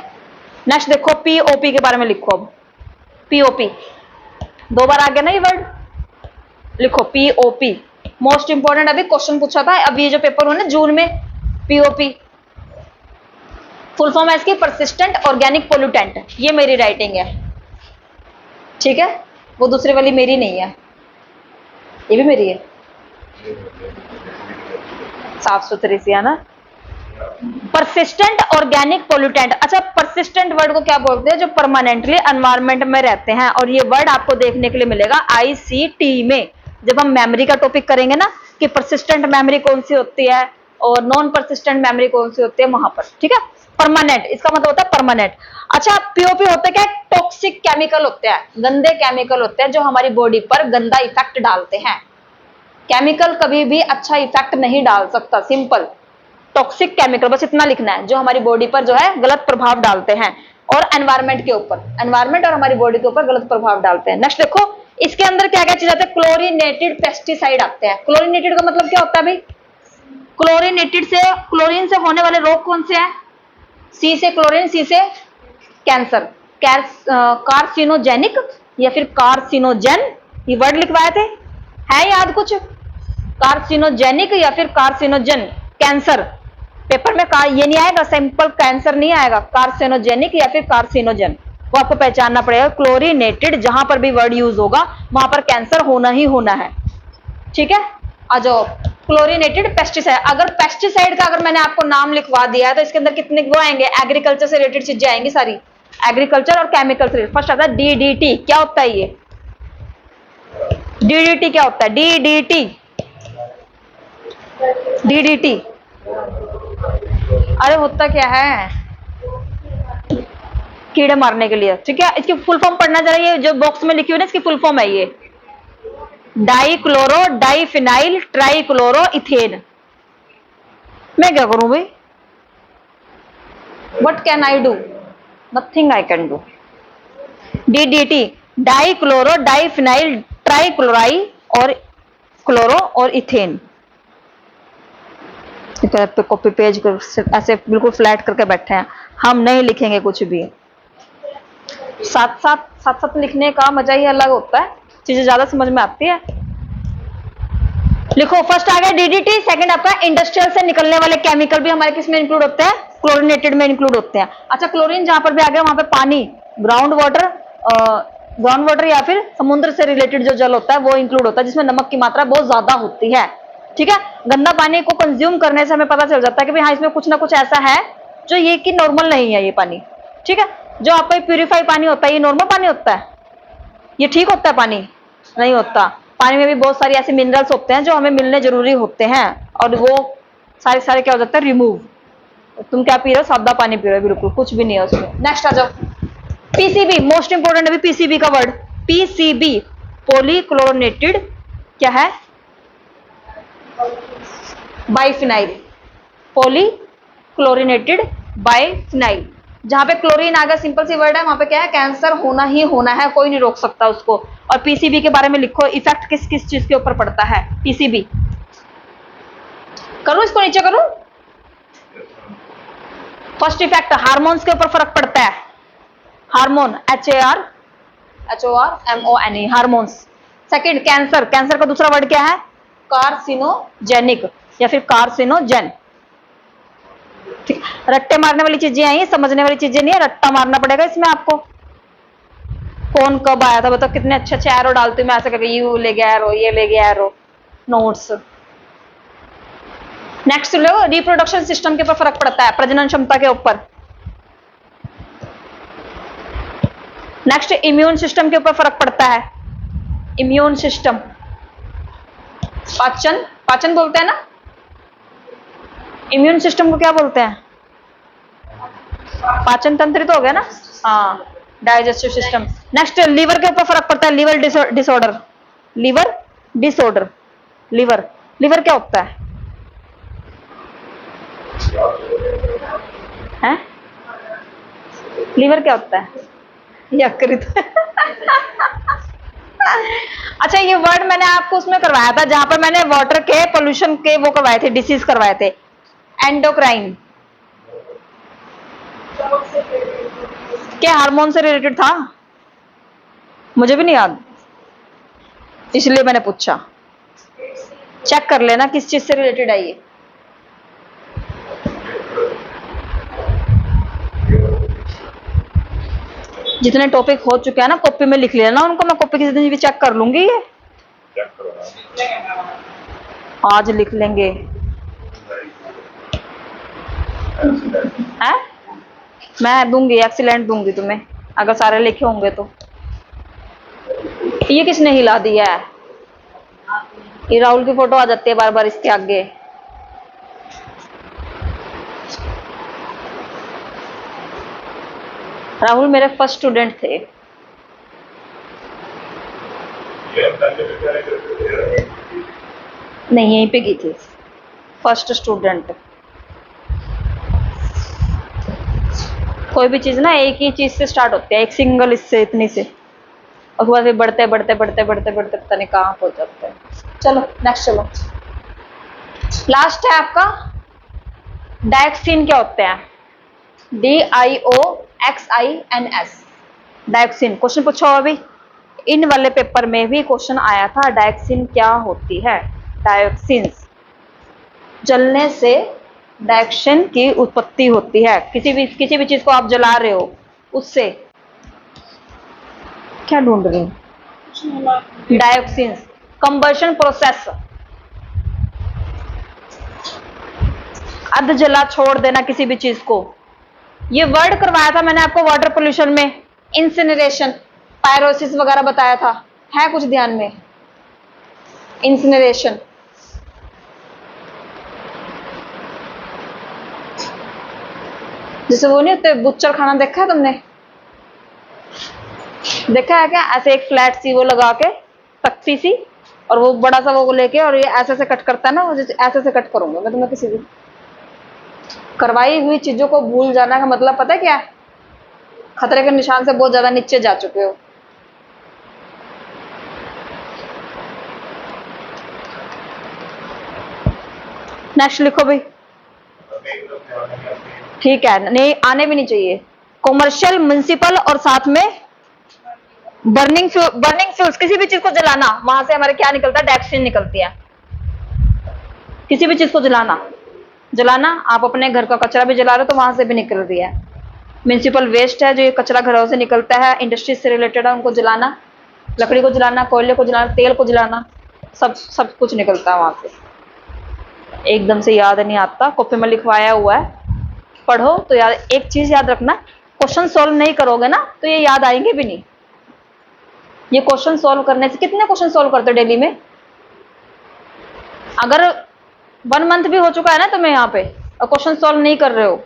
Speaker 1: नेक्स्ट देखो, पीओपी के बारे में लिखो। अब पीओपी 2 बार आ गया ना ये वर्ड, लिखो पीओपी, मोस्ट इंपोर्टेंट। अभी क्वेश्चन पूछा था, अब ये जो पेपर हुआ ना जून में, पीओपी फुल फॉर्म है इसकी परसिस्टेंट ऑर्गेनिक पोल्यूटेंट। ये मेरी राइटिंग है, ठीक है, वो दूसरी वाली मेरी नहीं है, ये भी मेरी है, साफ सुथरी सी है ना। Persistent organic pollutant. अच्छा, परसिस्टेंट वर्ड को क्या बोलते हैं? जो परमानेंटली एनवायरनमेंट में रहते हैं। और ये वर्ड आपको देखने के लिए मिलेगा आईसीटी में, जब हम मेमोरी का टॉपिक करेंगे ना, कि परसिस्टेंट मेमोरी कौन सी होती है और नॉन परसिस्टेंट मेमोरी कौन सी होती है, वहां पर। ठीक है, परमानेंट इसका मतलब होता है परमानेंट। अच्छा, पीओपी होते क्या? टॉक्सिक केमिकल होते हैं, गंदे केमिकल होते हैं जो हमारी बॉडी पर गंदा इफेक्ट डालते हैं। केमिकल कभी भी अच्छा इफेक्ट नहीं डाल सकता, सिंपल। टॉक्सिक केमिकल, बस इतना लिखना है, जो हमारी बॉडी पर जो है गलत प्रभाव डालते हैं और एनवायरनमेंट के ऊपर, एनवायरनमेंट और हमारी बॉडी के ऊपर गलत प्रभाव डालते हैं। नेक्स्ट देखो, इसके अंदर क्या क्या चीज आते हैं? क्लोरीनेटेड पेस्टिसाइड आते हैं। क्लोरीनेटेड का मतलब क्या होता है भाई? क्लोरीनेटेड से, क्लोरीन से होने वाले रोग कौन से हैं? सी से क्लोरीन, सी से कैंसर, कार्सिनोजेनिक या फिर कार्सिनोजेन, ये वर्ड लिखवाए थे, है याद कुछ? कार्सिनोजेनिक या फिर कार्सिनोजन, कैंसर। पेपर में ये नहीं आएगा, सिंपल कैंसर नहीं आएगा, कार्सिनोजेनिक या फिर कार्सिनोजन, वो आपको पहचानना पड़ेगा। क्लोरीनेटेड जहां पर भी वर्ड यूज होगा वहां पर कैंसर होना ही होना है। ठीक है, आ जाओ, क्लोरीनेटेड पेस्टिसाइड। अगर पेस्टिसाइड का अगर मैंने आपको नाम लिखवा दिया है तो इसके अंदर कितने वो आएंगे? एग्रीकल्चर से रिलेटेड चीजें आएंगी सारी, एग्रीकल्चर और केमिकल से। फर्स्ट आता है डीडीटी। क्या होता है ये? डीडीटी क्या होता है? डीडीटी, डीडीटी, अरे होता क्या है? कीड़े मारने के लिए। ठीक है, इसकी फुल फॉर्म पढ़ना जरा, ये जो बॉक्स में लिखी हुई है ना, इसकी फुल फॉर्म है ये डाइक्लोरो डाइफिनाइल ट्राइक्लोरो इथेन। मैं क्या करूं भाई? What can I do? Nothing I can do. DDT, dichloro diphenyl trichloro और क्लोरो और इथेन। पे कॉपी पेज कर ऐसे बिल्कुल फ्लैट करके बैठे हैं, हम नहीं लिखेंगे कुछ भी। साथ साथ लिखने का मजा ही अलग होता है, चीजें ज्यादा समझ में आती है। लिखो, फर्स्ट आ गया डीडीटी, सेकंड आपका इंडस्ट्रियल से निकलने वाले केमिकल भी हमारे किस में इंक्लूड होते हैं, क्लोरिनेटेड में इंक्लूड होते हैं। अच्छा, क्लोरीन जहां पर भी आ गया वहां पे पानी, ग्राउंड वाटर या फिर समुद्र से रिलेटेड जो जल होता है वो इंक्लूड होता है, जिसमें नमक की मात्रा बहुत ज्यादा होती है। ठीक है, गंदा पानी को कंज्यूम करने से हमें पता चल जाता है कि भाई हाँ, इसमें कुछ ना कुछ ऐसा है जो ये कि नॉर्मल नहीं है ये पानी। ठीक है, जो आपका प्यूरिफाई पानी होता है ये नॉर्मल पानी होता है, ये ठीक होता है पानी, नहीं होता। पानी में भी बहुत सारी ऐसे मिनरल्स होते हैं जो हमें मिलने जरूरी होते हैं, और वो सारे सारे क्या हो जाता है, रिमूव। तुम क्या पी रहे हो, सादा पानी पी रहे हो, बिल्कुल कुछ भी नहीं है उसमें। नेक्स्ट आ जाओ, पीसीबी, मोस्ट इंपोर्टेंट अभी पीसीबी का वर्ड, पीसीबी पॉलीक्लोरिनेटेड क्या है, बाइफिनाइल, पॉलीक्लोरिनेटेड बाइफिनाइल। जहां पे क्लोरीन आ गया, सिंपल सी वर्ड है, वहां पे क्या है, कैंसर होना ही होना है, कोई नहीं रोक सकता उसको। और पीसीबी के बारे में लिखो, इफेक्ट किस किस चीज के ऊपर पड़ता है पीसीबी। करूं इसको नीचे करूं, फर्स्ट इफेक्ट हार्मोन्स के ऊपर फर्क पड़ता है, hormone, HORMONE, hormones. Second cancer, cancer का दूसरा वर्ड क्या है, कार्सिनोजेनिक या फिर कार्सिनोजेन। रट्टे मारने वाली चीजें आई, समझने वाली चीजें नहीं है, रट्टा मारना पड़ेगा इसमें आपको। कौन कब आया था बताओ, कितने अच्छे अच्छे एरो डालती हूँ मैं ऐसे करके, यू ले गया एरो, ये ले गया एरो, नोट्स। नेक्स्ट लो, रिप्रोडक्शन सिस्टम के ऊपर फर्क पड़ता है, प्रजनन क्षमता के ऊपर। नेक्स्ट इम्यून सिस्टम के ऊपर फर्क पड़ता है, इम्यून सिस्टम। पाचन, पाचन बोलते हैं ना, इम्यून सिस्टम को क्या बोलते हैं, पाचन तंत्र तो हो गया ना, हाँ, डाइजेस्टिव सिस्टम। नेक्स्ट लीवर के ऊपर फर्क पड़ता है, liver disorder, liver disorder, liver, liver क्या होता है, हैं? लीवर क्या होता है, यकृत। अच्छा, ये वर्ड मैंने आपको उसमें करवाया था जहां पर मैंने वाटर के पोल्यूशन के वो करवाए थे, डिसीज करवाए थे, एंडोक्राइन। क्या हार्मोन से रिलेटेड था, मुझे भी नहीं याद, इसलिए मैंने पूछा। चेक कर लेना किस चीज से रिलेटेड है ये। जितने टॉपिक हो चुके हैं ना कॉपी में लिख लेना उनको, मैं कॉपी किसी दिन भी चेक कर लूंगी, ये आज लिख लेंगे है, मैं दूंगी, एक्सीलेंट दूंगी तुम्हें अगर सारे लिखे होंगे तो। ये किसने हिला दिया है, ये राहुल की फोटो आ जाती है बार बार इसके आगे। राहुल मेरे फर्स्ट स्टूडेंट थे, नहीं यहीं पे की थी, फर्स्ट स्टूडेंट। कोई भी चीज ना एक ही चीज से स्टार्ट होती है, एक सिंगल इससे, इतनी से, उसके बाद फिर बढ़ते बढ़ते बढ़ते बढ़ते बढ़ते पता नहीं कहाँ पहुंच जाते हैं। चलो नेक्स्ट, चलो लास्ट है आपका डायक्सिन। क्या होते हैं, DIOXINS, डायक्सिन। क्वेश्चन पूछो अभी, इन वाले पेपर में भी क्वेश्चन आया था, डायक्सिन क्या होती है। डायक्सिन्स, जलने से डायक्सिन की उत्पत्ति होती है, किसी भी चीज को आप जला रहे हो उससे। क्या ढूंढ रही हूँ, डायक्सिन्स, कंबशन प्रोसेस, अर्ध जला छोड़ देना किसी भी चीज को। ये वर्ड करवाया था मैंने आपको वाटर पोल्यूशन में, इंसिनरेशन, पायरोसिस वगैरह बताया था, है कुछ ध्यान में, इंसिनरेशन। जैसे वो नहीं होते बुच्चर खाना, देखा है तुमने, देखा है क्या, ऐसे एक फ्लैट सी वो लगा के, तख्ती सी, और वो बड़ा सा वो लेके, और ये ऐसे से कट करता है ना, ऐसे से कट करूंगा मैं तुम्हें। किसी भी करवाई हुई चीजों को भूल जाना का मतलब पता है क्या है, खतरे के निशान से बहुत ज्यादा नीचे जा चुके हो। नेक्स्ट लिखो भाई, ठीक है, नहीं आने भी नहीं चाहिए। कॉमर्शियल, म्युनिसिपल और साथ में बर्निंग फ्यूल्स, किसी भी चीज को जलाना, वहां से हमारे क्या निकलता है, डायक्सिन निकलती है। किसी भी चीज को जलाना, जलाना, आप अपने घर का कचरा भी जला रहे हो तो वहां से भी निकल रही है। म्यूनिसिपल वेस्ट है, जो ये कचरा घरों से निकलता है, इंडस्ट्री से रिलेटेड है, उनको जलाना, लकड़ी को जलाना, कोयले को जलाना, तेल को जलाना, सब कुछ निकलता है वहां से। एकदम से याद नहीं आता, कॉपी में लिखवाया हुआ है, पढ़ो तो याद। एक चीज याद रखना, क्वेश्चन सॉल्व नहीं करोगे ना तो ये याद आएंगे भी नहीं। ये क्वेश्चन सॉल्व करने से, कितने क्वेश्चन सॉल्व करते हो डेली में? अगर 1 मंथ भी हो चुका है ना तुम्हें यहाँ पे और क्वेश्चन सॉल्व नहीं कर रहे हो,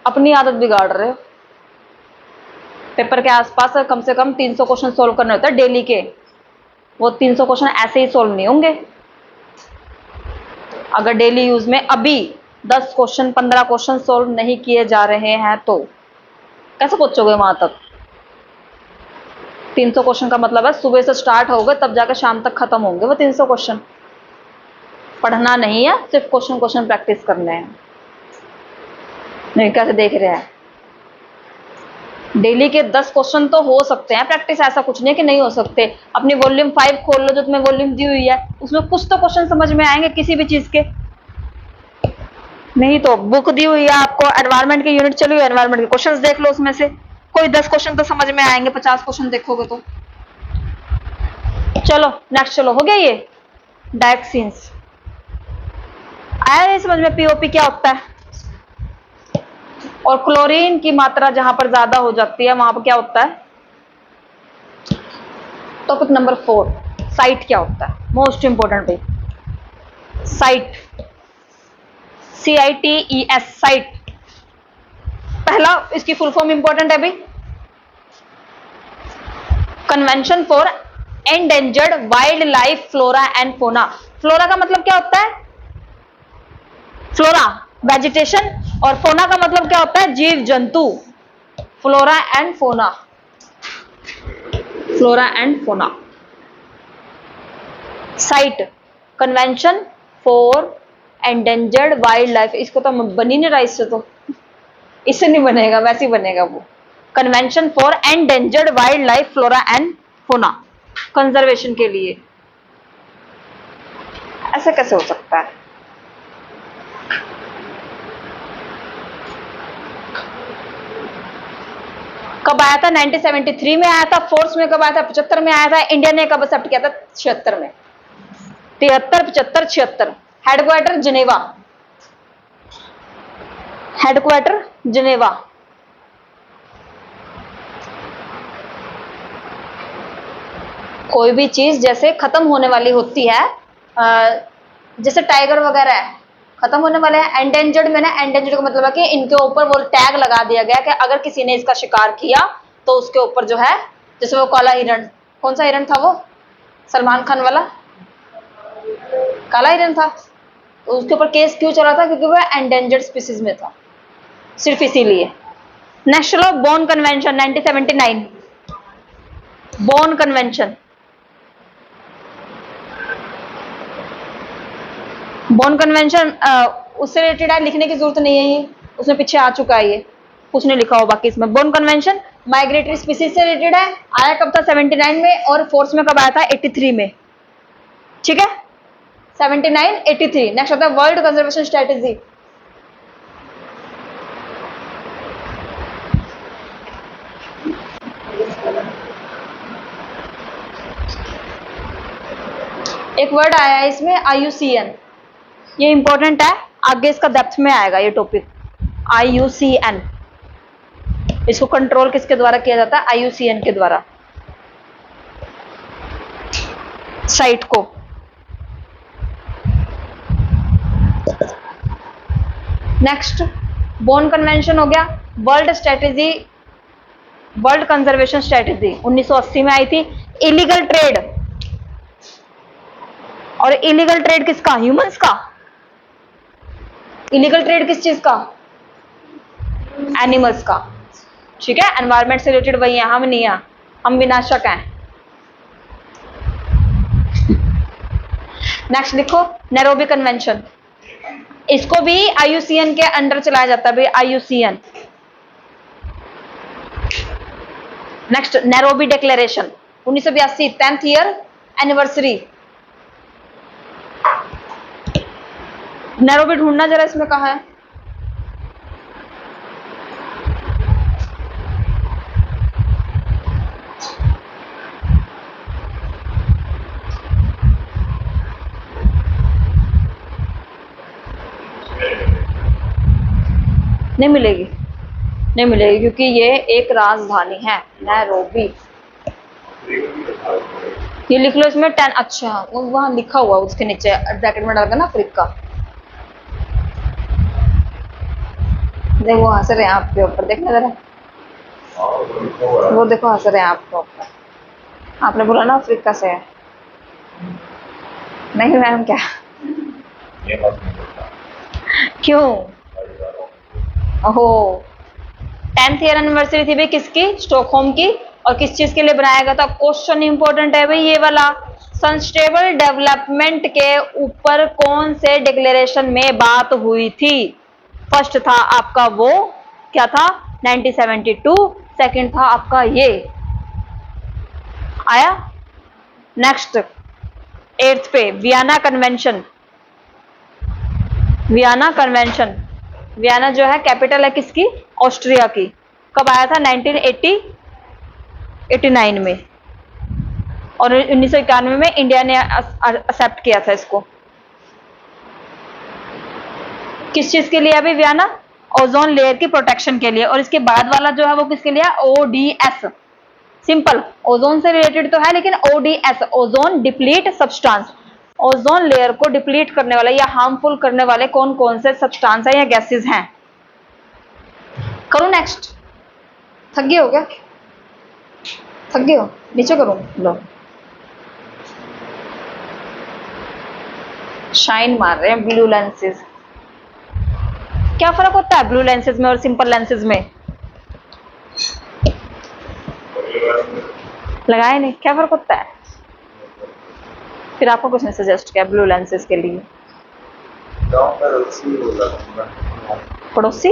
Speaker 1: अपनी आदत बिगाड़ रहे हो। पेपर के आसपास कम से कम 300 क्वेश्चन सॉल्व करने होते हैं डेली के। वो 300 क्वेश्चन ऐसे ही सॉल्व नहीं होंगे। अगर डेली यूज में अभी 10 क्वेश्चन 15 क्वेश्चन सॉल्व नहीं किए जा रहे हैं तो कैसे पहुंचोगे वहां तक? 300 क्वेश्चन का मतलब है सुबह से स्टार्ट होगा तब जाकर शाम तक खत्म होंगे वो 300 क्वेश्चन। पढ़ना नहीं है, सिर्फ क्वेश्चन प्रैक्टिस करने हैं। नहीं, कैसे देख रहे हैं? डेली के 10 क्वेश्चन तो हो सकते हैं प्रैक्टिस, ऐसा कुछ नहीं कि नहीं हो सकते। अपनी वॉल्यूम 5 खोल लो, जो तुम्हें वॉल्यूम दी हुई है, उसमें कुछ तो क्वेश्चन समझ में आएंगे किसी भी चीज के। नहीं तो बुक दी हुई है आपको, एनवायरनमेंट की यूनिट चली हुई है, एनवायरनमेंट के क्वेश्चंस देख लो, उसमें से कोई 10 क्वेश्चन तो समझ में आएंगे, 50 क्वेश्चन देखोगे तो। चलो नेक्स्ट, चलो हो गया ये डायक्सीन्स। आया नहीं समझ में पीओपी क्या होता है? और क्लोरीन की मात्रा जहां पर ज्यादा हो जाती है वहां पर क्या होता है? टॉपिक नंबर 4, साइट क्या होता है? मोस्ट इंपोर्टेंट भाई, साइट, CITES, साइट। पहला इसकी फुल फॉर्म इंपॉर्टेंट है भाई, convention for endangered wild life flora and fauna. Flora का मतलब क्या होता है? फ्लोरा वेजिटेशन, और फोना का मतलब क्या होता है? जीव जंतु। Flora and fauna, flora and fauna. Site, convention for endangered wild life. इसको तो बन ही नहीं रहा, इससे तो, इससे नहीं बनेगा, वैसे ही बनेगा वो। Convention for endangered wild life flora and fauna, conservation के लिए। ऐसे कैसे हो सकता है? कब आया था? 1973 में आया था। फोर्स में कब आया था? 75 में आया था। इंडिया ने कब एक्सेप्ट किया था? 76 में। 73, 75, 76। Headquarter Geneva, headquarter Geneva. कोई भी चीज जैसे खत्म होने वाली होती है, जैसे टाइगर वगैरह है, खत्म होने वाले हैं। एंडेंजर्ड में ना, एंडेंजर्ड का मतलब है कि इनके ऊपर वो टैग लगा दिया गया कि अगर किसी ने इसका शिकार किया तो उसके ऊपर जो है, जैसे वो काला हिरण, कौन सा हिरण था वो? सलमान खान वाला काला हिरण था। तो उसके ऊपर केस क्यों चला था? क्योंकि वो एंडेंजर्ड स्पीसीज में था, सिर्फ इसीलिए। National of bone convention 1979, bone convention. Bone convention उससे रिलेटेड है, लिखने की जरूरत नहीं है, ये उसमें पीछे आ चुका है, ये कुछ नहीं लिखा हो बाकी इसमें। बोन कन्वेंशन माइग्रेटरी स्पीसीज से रिलेटेड है, आया कब था? 79 में, और फोर्स में कब आया था? 83 में। ठीक है, 79, 83। नेक्स्ट आता है वर्ल्ड कंजर्वेशन स्ट्रेटेजी। एक वर्ड आया है इसमें, IUCN। ये इंपॉर्टेंट है, आगे इसका डेप्थ में आएगा ये टॉपिक। IUCN, इसको कंट्रोल किसके द्वारा किया जाता है? IUCN के द्वारा, साइट को। नेक्स्ट, बोन कन्वेंशन हो गया। World strategy, world conservation strategy 1980 में आई थी। इलीगल ट्रेड, और इलीगल ट्रेड किसका? ह्यूमंस का। इलीगल ट्रेड किस चीज का? एनिमल्स का। ठीक है, एनवायरमेंट से रिलेटेड वही है, हम नहीं है, हम विनाशक हैं। नेक्स्ट लिखो, नैरोबी कन्वेंशन। इसको भी IUCN के अंडर चलाया जाता है भाई, IUCN। Next, Nairobi declaration 1982, 10th year anniversary. Nairobi ढूंढना जरा, इसमें कहाँ है? नहीं मिलेगी, नहीं मिलेगी, क्योंकि ये एक राजधानी है नैरोबी। ये लिख लो इसमें 10। अच्छा, वो वहां लिखा हुआ उसके नीचे ब्रैकेट में डालकर ना, अफ्रीका। देखो हंस रहे हैं आपके ऊपर, देखना जरा, वो देखो हंस रहे हैं आपके ऊपर। आपने बोला ना अफ्रीका से है। नहीं मैम, क्या? क्यों? ओहो, 10th ईयर एनिवर्सरी थी भाई किसकी? स्टॉकहोम की। और किस चीज के लिए बनाया गया था? क्वेश्चन इंपॉर्टेंट है भाई ये वाला। सस्टेनेबल डेवलपमेंट के ऊपर कौन से डिक्लेरेशन में बात हुई थी? फर्स्ट था आपका वो क्या था? 1972। सेकंड था आपका ये आया। नेक्स्ट 8th पे Vienna convention. Vienna convention, Vienna जो है कैपिटल है किसकी? ऑस्ट्रिया की। कब आया था? 1989 में। और 1991 में इंडिया ने एक्सेप्ट किया था इसको। किस चीज के लिए अभी वियना? ओजोन लेयर की प्रोटेक्शन के लिए। और इसके बाद वाला जो है वो किसके लिए? ओडीएस। सिंपल, ओजोन से रिलेटेड तो है, लेकिन ODS, ozone deplete substance. Ozone layer को डिप्लीट करने वाले या हार्मफुल करने वाले कौन कौन से सब्सटेंस है या गैसेस हैं? करूं नेक्स्ट? थक गए हो क्या? थक गए हो? नीचे करूं? लो, शाइन मार रहे हैं ब्लू लेंसेज। क्या फर्क होता है ब्लू लेंसेज में और सिंपल लेंसेज में? लगाए नहीं, क्या फर्क होता है? फिर आपको किसने सजेस्ट किया ब्लू लेंसेज के लिए? पड़ोसी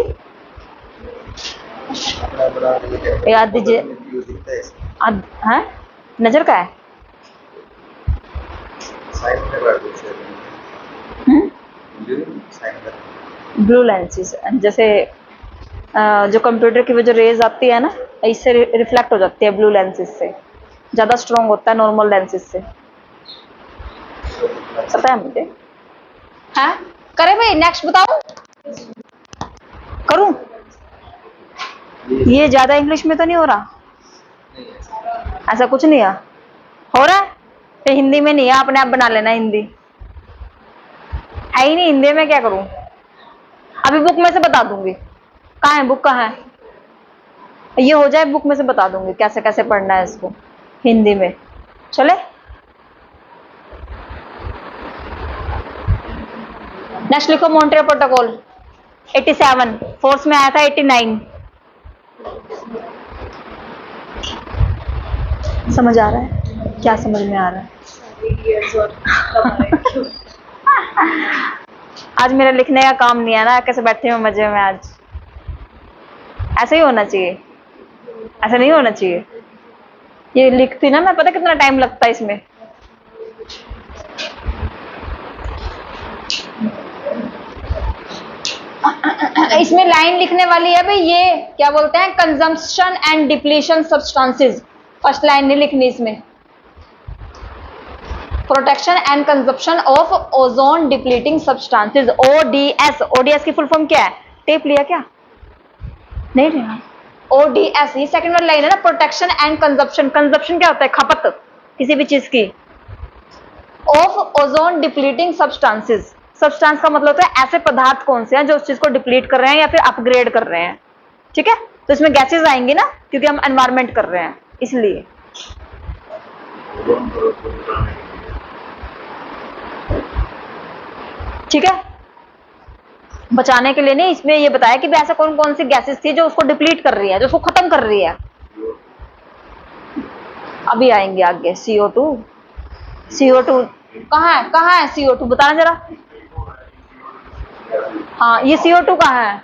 Speaker 1: याद दीजिए। है नजर का है। ब्लू लेंसेज जैसे जो कंप्यूटर की वो जो रेज आती है ना, इससे रिफ्लेक्ट हो जाती है ब्लू लेंसेज से। ज्यादा स्ट्रॉन्ग होता है नॉर्मल लेंसेज से, पता है मुझे। हाँ करे भाई, नेक्स्ट बताओ। करूं? ये ज्यादा इंग्लिश में तो नहीं हो रहा? ऐसा कुछ नहीं है, हो रहा है? फिर हिंदी में नहीं है, अपने आप बना लेना हिंदी। है ही नहीं हिंदी में, क्या करूं? अभी बुक में से बता दूंगी। कहाँ है बुक? कहाँ है? ये हो जाए बुक में से बता दूंगी कैसे कैसे पढ़ना है इसको हिंदी में। चले नेक्स्ट लिखो, मॉन्ट्रियल प्रोटोकॉल 87, फोर्स में आया था 89। समझ आ रहा है? क्या समझ में आ रहा है? आज मेरा लिखने का काम नहीं है ना, कैसे बैठे हो मजे में आज। ऐसा ही होना चाहिए, ऐसा नहीं होना चाहिए। ये लिखती ना मैं, पता कितना टाइम लगता है इसमें। इसमें लाइन लिखने वाली है भाई, ये क्या बोलते हैं? Consumption and depletion substances. First line नहीं लिखनी इसमें। Protection and consumption of ozone depleting substances, ODS. ODS की फुल फॉर्म क्या है? टेप लिया क्या? नहीं लिया। ओडीएस ये सेकंड वाली लाइन है ना, प्रोटेक्शन एंड कंजप्शन। कंजप्शन क्या होता है? खपत किसी भी चीज की। Of ozone depleting substances, substance का मतलब होता है ऐसे पदार्थ कौन से हैं जो उस चीज को डिप्लीट कर रहे हैं या फिर अपग्रेड कर रहे हैं। ठीक है, तो इसमें गैसेस आएंगी ना, क्योंकि हम एनवायरमेंट कर रहे हैं इसलिए। ठीक है, बचाने के लिए नहीं, इसमें ये बताया कि ऐसा कौन कौन सी गैसेस थी जो उसको डिप्लीट कर रही है, जो उसको खत्म कर रही है। अभी आएंगे आगे। CO2, CO2 कहाँ है? कहाँ है CO2? बताना जरा। हाँ, ये CO2 कहाँ है?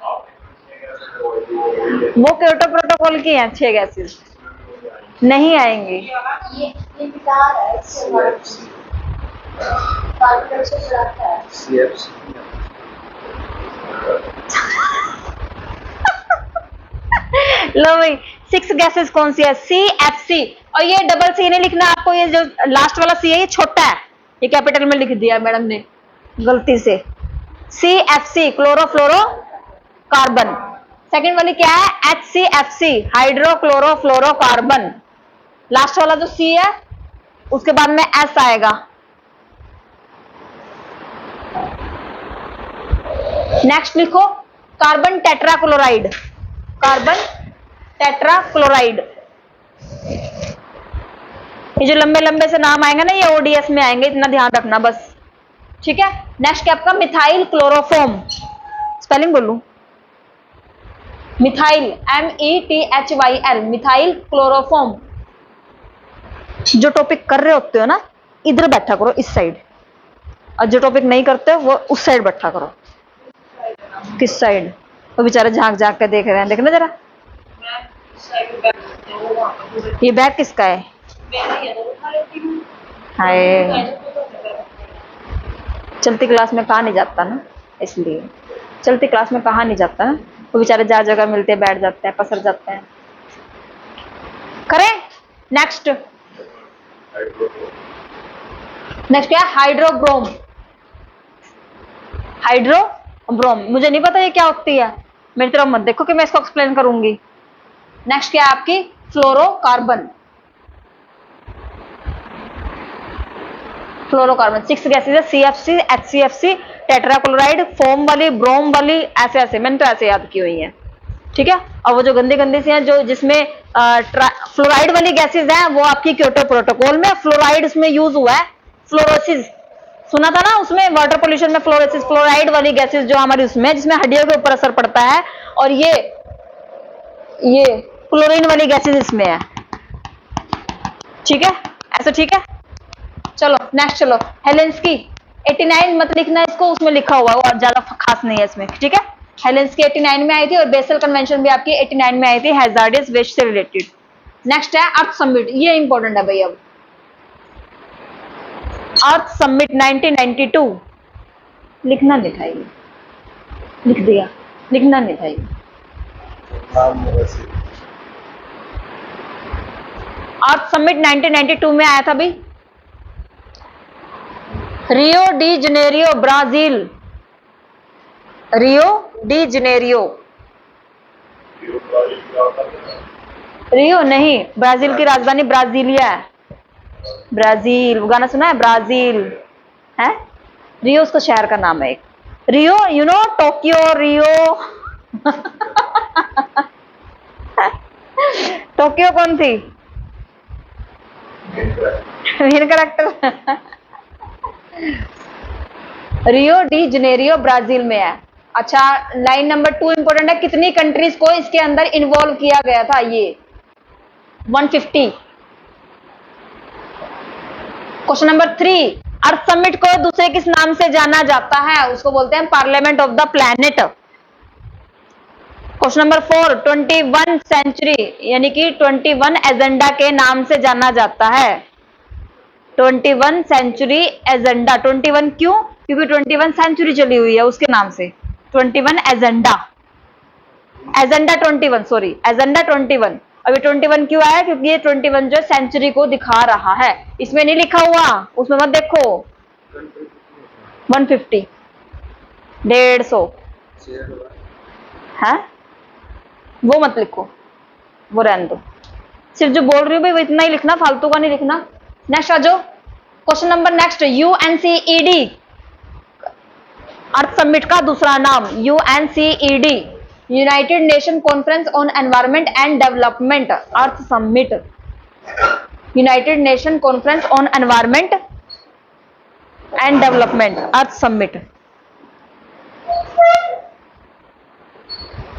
Speaker 1: वो क्योटो प्रोटोकॉल की है 6 गैसेस, नहीं आएंगी। ये लो भाई, 6 गैसेस कौन सी है? C F C. और ये डबल सी नहीं लिखना आपको, ये जो लास्ट वाला सी है ये छोटा है, ये कैपिटल में लिख दिया मैडम ने गलती से। C F C chlorofluoro carbon. Second वाली क्या है? H C F C hydrochlorofluoro carbon. Last वाला जो सी है उसके बाद में एस आएगा। नेक्स्ट लिखो कार्बन टेट्राक्लोराइड। Carbon tetrachloride. ये जो लंबे लंबे से नाम आएंगे ना ये ओडीएस में आएंगे, इतना ध्यान रखना बस, ठीक है। नेक्स्ट क्या आपका? Methyl chloroform. स्पेलिंग बोलूं? Methyl METHYL, methyl chloroform. जो टॉपिक कर रहे होते हो ना इधर बैठा करो इस साइड, और जो टॉपिक नहीं करते हो वो उस साइड बैठा करो। किस साइड? वो बेचारे झांक झांक के देख रहे हैं, देखना जरा। ये बैग किसका है? हाय, चलती क्लास में कहा नहीं जाता ना, इसलिए चलती क्लास में कहा नहीं जाता ना, वो बेचारे जहाँ जगह मिलते हैं बैठ जाते हैं, पसर जाते हैं। करें नेक्स्ट। नेक्स्ट क्या? हाइड्रोब्रोम। हाइड्रोब्रोम, मुझे नहीं पता ये क्या होती है, मेरी तरफ मत देखो कि मैं इसको एक्सप्लेन करूंगी। नेक्स्ट क्या है आपकी? फ्लोरोकार्बन। फ्लोरोकार्बन 6 गैसेज है, CFC, HCFC, टेट्राक्लोराइड, फोम वाली, ब्रोम वाली, ऐसे ऐसे मैंने तो ऐसे याद की हुई है, ठीक है। और वो जो गंदी गंदी सी हैं जो जिसमें फ्लोराइड वाली गैसेज हैं वो आपकी क्योटो प्रोटोकॉल में फ्लोराइड इसमें यूज हुआ है। फ्लोरोसिस सुना था ना, उसमें वाटर पोल्यूशन में फ्लोरोसिस, फ्लोराइड वाली गैसेज जो हमारी उसमें जिसमें हड्डियों के ऊपर असर पड़ता है, और ये क्लोरीन वाली गैसेज इसमें है, ठीक है। ऐसा ठीक है। चलो नेक्स्ट, चलो हेलेंस्की 89 मत लिखना इसको, उसमें लिखा हुआ है और ज्यादा खास नहीं है इसमें, ठीक है। हेलेंस्की 89 में आई थी, और बेसल कन्वेंशन भी आपकी 89 में आई थी, हैजार्डियस वेस्ट से रिलेटेड। नेक्स्ट है अर्थ समिट, ये इंपॉर्टेंट है भाई। अब अर्थ समिट 1992, लिखना नहीं था ये, लिख दिया, लिखना नहीं था ये। अर्थ समिट 1992 में आया था भाई, Rio de Janeiro Brazil. Rio de Janeiro, Rio नहीं, ब्राजील की राजधानी ब्राजीलिया है। ब्राजील, वो गाना सुना है ब्राजील है, रियो उसका शहर का नाम है एक। Rio you know, Tokyo, Rio. Tokyo कौन थी? Main character. Rio de Janeiro Brazil में है। अच्छा, लाइन नंबर 2 इंपॉर्टेंट है, कितनी कंट्रीज को इसके अंदर इन्वॉल्व किया गया था? ये 150। क्वेश्चन नंबर 3, अर्थ समिट को दूसरे किस नाम से जाना जाता है? उसको बोलते हैं parliament of the planet. Question number 4, 21 century यानी कि 21 एजेंडा के नाम से जाना जाता है। 21 सेंचुरी एजेंडा, 21 क्यों? क्योंकि 21 सेंचुरी चली हुई है उसके नाम से। 21 एजेंडा, एजेंडा 21, सॉरी एजेंडा 21। अभी 21 क्यों आया? क्योंकि ये 21 जो सेंचुरी को दिखा रहा है, इसमें नहीं लिखा हुआ, उसमें मत देखो। 150, 150 है, वो मत लिखो, वो रहने दो। सिर्फ जो बोल रही हूँ भाई वो इतना ही लिखना, फालतू का नहीं लिखना। नेक्स्ट आ जाओ, क्वेश्चन नंबर नेक्स्ट, UNCED, अर्थ समिट का दूसरा नाम UNCED, United nation conference on environment and development. Earth summit, United nation conference on environment and development, earth summit.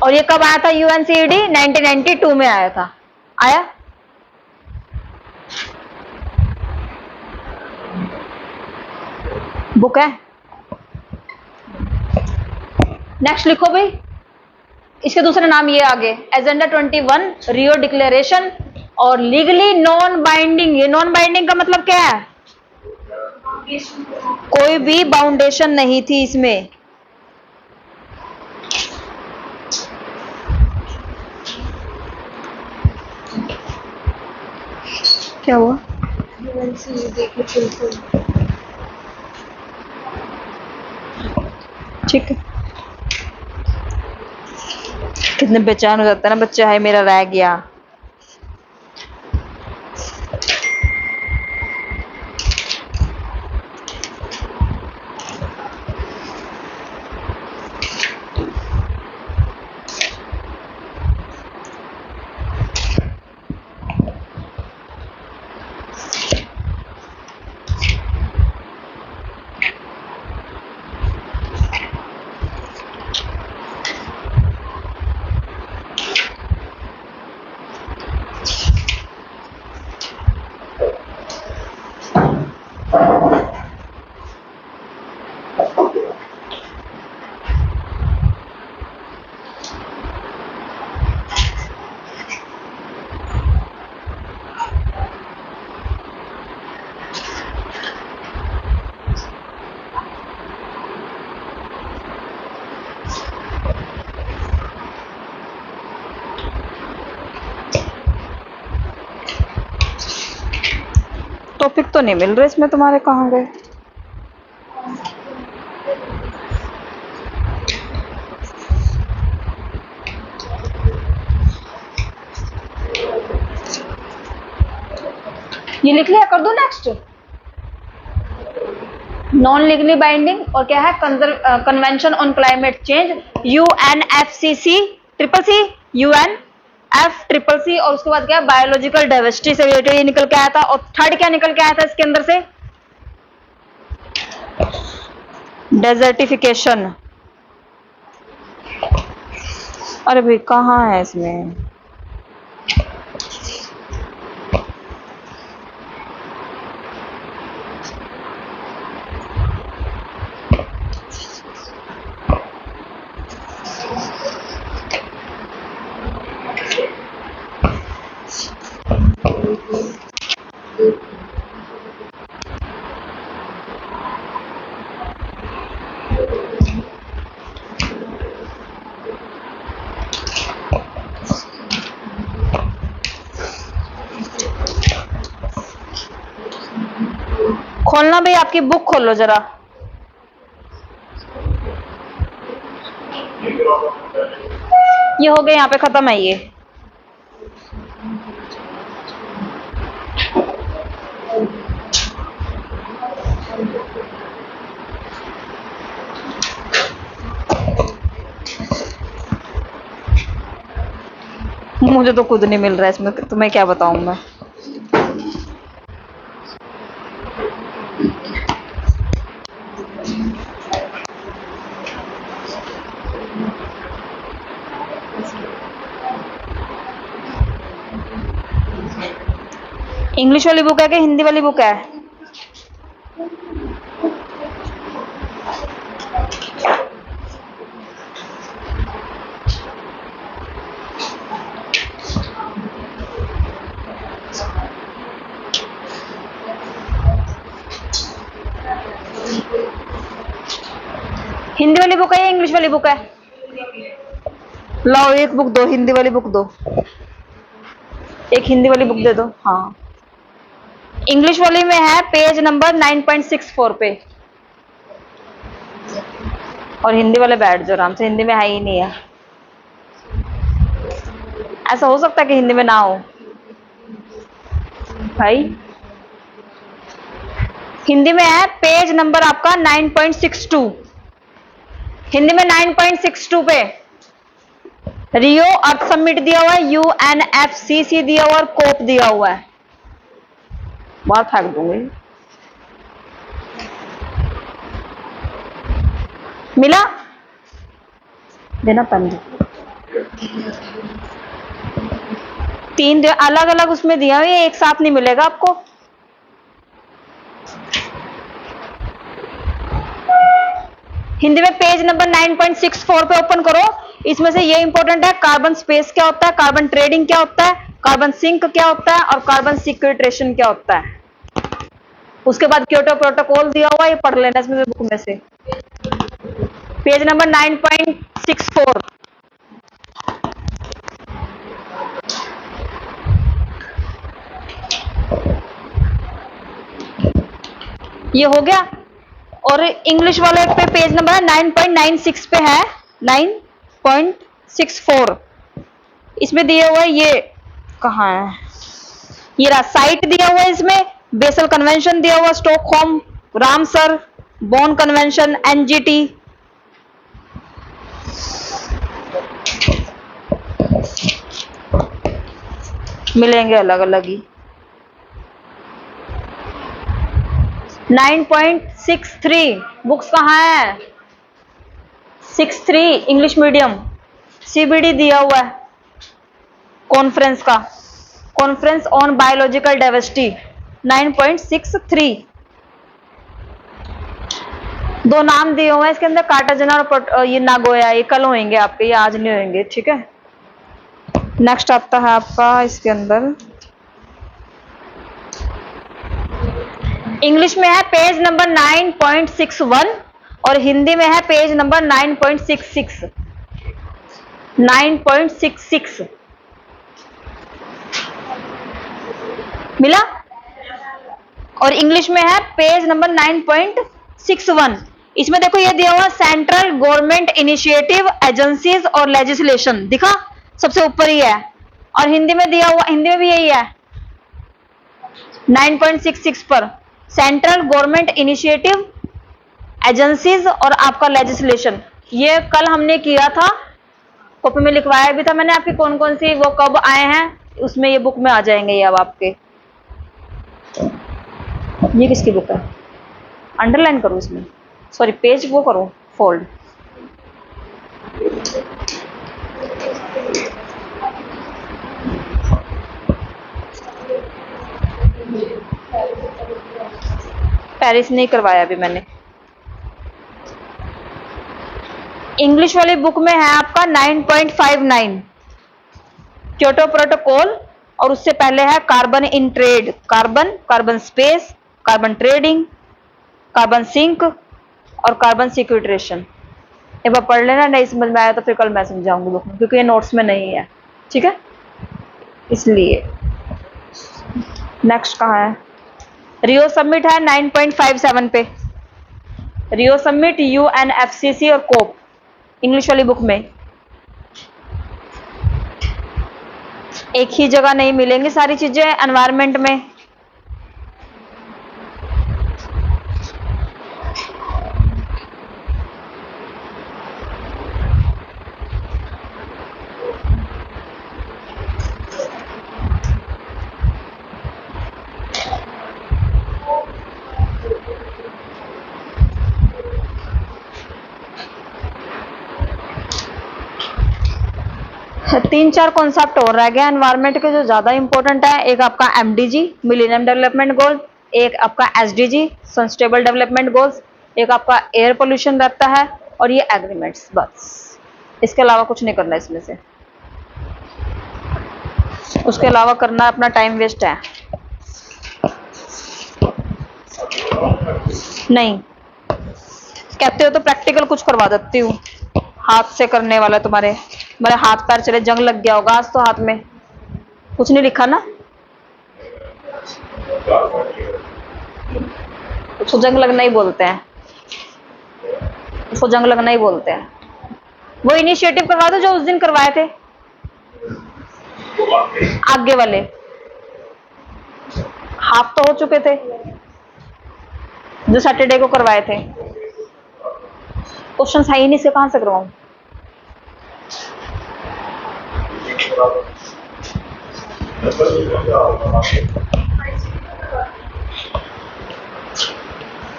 Speaker 1: और ये कब आया था? UNCED 1992 में आया था। आया? बुक है। नेक्स्ट लिखो भाई, इसके दूसरे नाम ये आगे, एजेंडा 21, रियो डिक्लेरेशन, और लीगली नॉन बाइंडिंग। ये नॉन बाइंडिंग का मतलब क्या है? कोई भी बाउंडेशन नहीं थी इसमें, क्या हुआ? ठीक है, कितने बेचैन हो जाता है ना बच्चे, हाय मेरा रह गया। टॉपिक तो नहीं मिल रहे इसमें तुम्हारे, कहाँ गए? ये लिख लिया, कर दो नेक्स्ट। नॉन लीगली बाइंडिंग और क्या है, convention on climate change, UNFCCC triple C, UNFCCC, और उसके बाद क्या, बायोलॉजिकल डाइवर्सिटी से रिलेटेड ये निकल के आया था। और थर्ड क्या निकल के आया था इसके अंदर से, डेजर्टिफिकेशन। अरे भाई कहाँ है इसमें? खोलना भाई, आपकी बुक खोलो जरा। ये हो गए, यहाँ पे खत्म है ये। मुझे तो खुद नहीं मिल रहा है इसमें, तुम्हें क्या बताऊं मैं। इंग्लिश वाली बुक है कि हिंदी वाली बुक है? हिंदी वाली बुक है या इंग्लिश वाली बुक है? लाओ एक बुक दो, हिंदी वाली बुक दो, एक हिंदी वाली बुक दे दो। हाँ, इंग्लिश वाली में है पेज नंबर 9.64 पे, और हिंदी वाले बैठ जाओ आराम से, हिंदी में है ही नहीं है। ऐसा हो सकता है कि हिंदी में ना हो भाई। हिंदी में है पेज नंबर आपका 9.62, हिंदी में 9.62 पे रियो अर्थ समिट दिया हुआ है, UNFCCC दिया हुआ और कोप दिया हुआ है। बाहर फेंक दूंगी। मिला? देना पेन। तीन अलग अलग उसमें दिया हुआ, एक साथ नहीं मिलेगा आपको। हिंदी में पेज नंबर 9.64 पे ओपन करो। इसमें से ये इंपॉर्टेंट है, कार्बन स्पेस क्या होता है, कार्बन ट्रेडिंग क्या होता है, कार्बन सिंक क्या होता है, और कार्बन सिक्वेस्ट्रेशन क्या होता है। उसके बाद क्योटो प्रोटोकॉल दिया हुआ, ये पढ़ लेना इसमें से, बुक में से, पेज नंबर 9.64। ये हो गया। और इंग्लिश वाले पे पेज नंबर है 9.96 पे है 9.64। इसमें दिया हुआ है ये, कहाँ है, ये रहा, साइट दिया हुआ है इसमें, बेसल कन्वेंशन दिया हुआ, स्टॉकहोम, रामसर, बॉन कन्वेंशन, एनजीटी। मिलेंगे अलग अलग ही। 9.63 बुक्स कहाँ है, 63 इंग्लिश मीडियम, सीबीडी दिया हुआ है कॉन्फ्रेंस का, कॉन्फ्रेंस ऑन बायोलॉजिकल डाइवर्सिटी 9.63। दो नाम दिए हुए हैं इसके अंदर, कार्टाजना और ये नागोया, ये कल होंगे आपके, ये आज नहीं होंगे, ठीक है। नेक्स्ट आता है आपका इसके अंदर, इंग्लिश में है पेज नंबर 9.61 और हिंदी में है पेज नंबर 9.66। 9.66 मिला। और इंग्लिश में है पेज नंबर 9.61। इसमें देखो ये दिया हुआ सेंट्रल गवर्नमेंट इनिशिएटिव एजेंसीज और लेजिस्लेशन, दिखा सबसे ऊपर ही है। और हिंदी में दिया हुआ, हिंदी में भी यही है 9.66 पर, सेंट्रल गवर्नमेंट इनिशिएटिव एजेंसीज और आपका लेजिस्लेशन। ये कल हमने किया था, कॉपी में लिखवाया भी था मैंने आपकी, कौन कौन सी वो कब आए हैं, उसमें ये बुक में आ जाएंगे ये अब आपके। ये किसकी बुक है, अंडरलाइन करूं इसमें, सॉरी पेज वो करूं फोल्ड। पेरिस नहीं करवाया अभी मैंने। इंग्लिश वाली बुक में है आपका 9.59 क्योटो प्रोटोकॉल, और उससे पहले है carbon in trade, carbon, carbon space, carbon trading, carbon sink और कार्बन सिक्विट्रेशन। एक बार पढ़ लेना, नहीं समझ में आया तो फिर कल मैं समझाऊंगी बुक में, क्योंकि ये नोट्स में नहीं है, ठीक है, इसलिए। नेक्स्ट कहाँ है, रियो समिट है 9.57 पे, रियो समिट, यूएनएफसीसी और कोप, इंग्लिश वाली बुक में। एक ही जगह नहीं मिलेंगी सारी चीजें एनवायरनमेंट में। तीन चार कॉन्सेप्ट और रह गए एनवायरनमेंट के जो ज्यादा इंपॉर्टेंट है। एक आपका एमडीजी मिलेनियम डेवलपमेंट गोल, एक आपका एसडीजी सस्टेनेबल डेवलपमेंट गोल्स, एक आपका एयर पोल्यूशन रहता है, और ये एग्रीमेंट्स, बस इसके अलावा कुछ नहीं करना इसमें से। उसके अलावा करना अपना टाइम वेस्ट है। नहीं कहते हो तो प्रैक्टिकल कुछ करवा देती हूँ, हाथ से करने वाला। तुम्हारे मेरे हाथ पैर चले, जंग लग गया होगा आज तो हाथ में, कुछ नहीं लिखा ना, उसको जंग लगना ही बोलते हैं, उसको जंग लगना ही बोलते हैं। वो इनिशिएटिव करवा दो जो उस दिन करवाए थे, आगे वाले हाफ तो हो चुके थे जो सैटरडे को करवाए थे। क्वेश्चन है ही नहीं, से कहां से करवाऊं।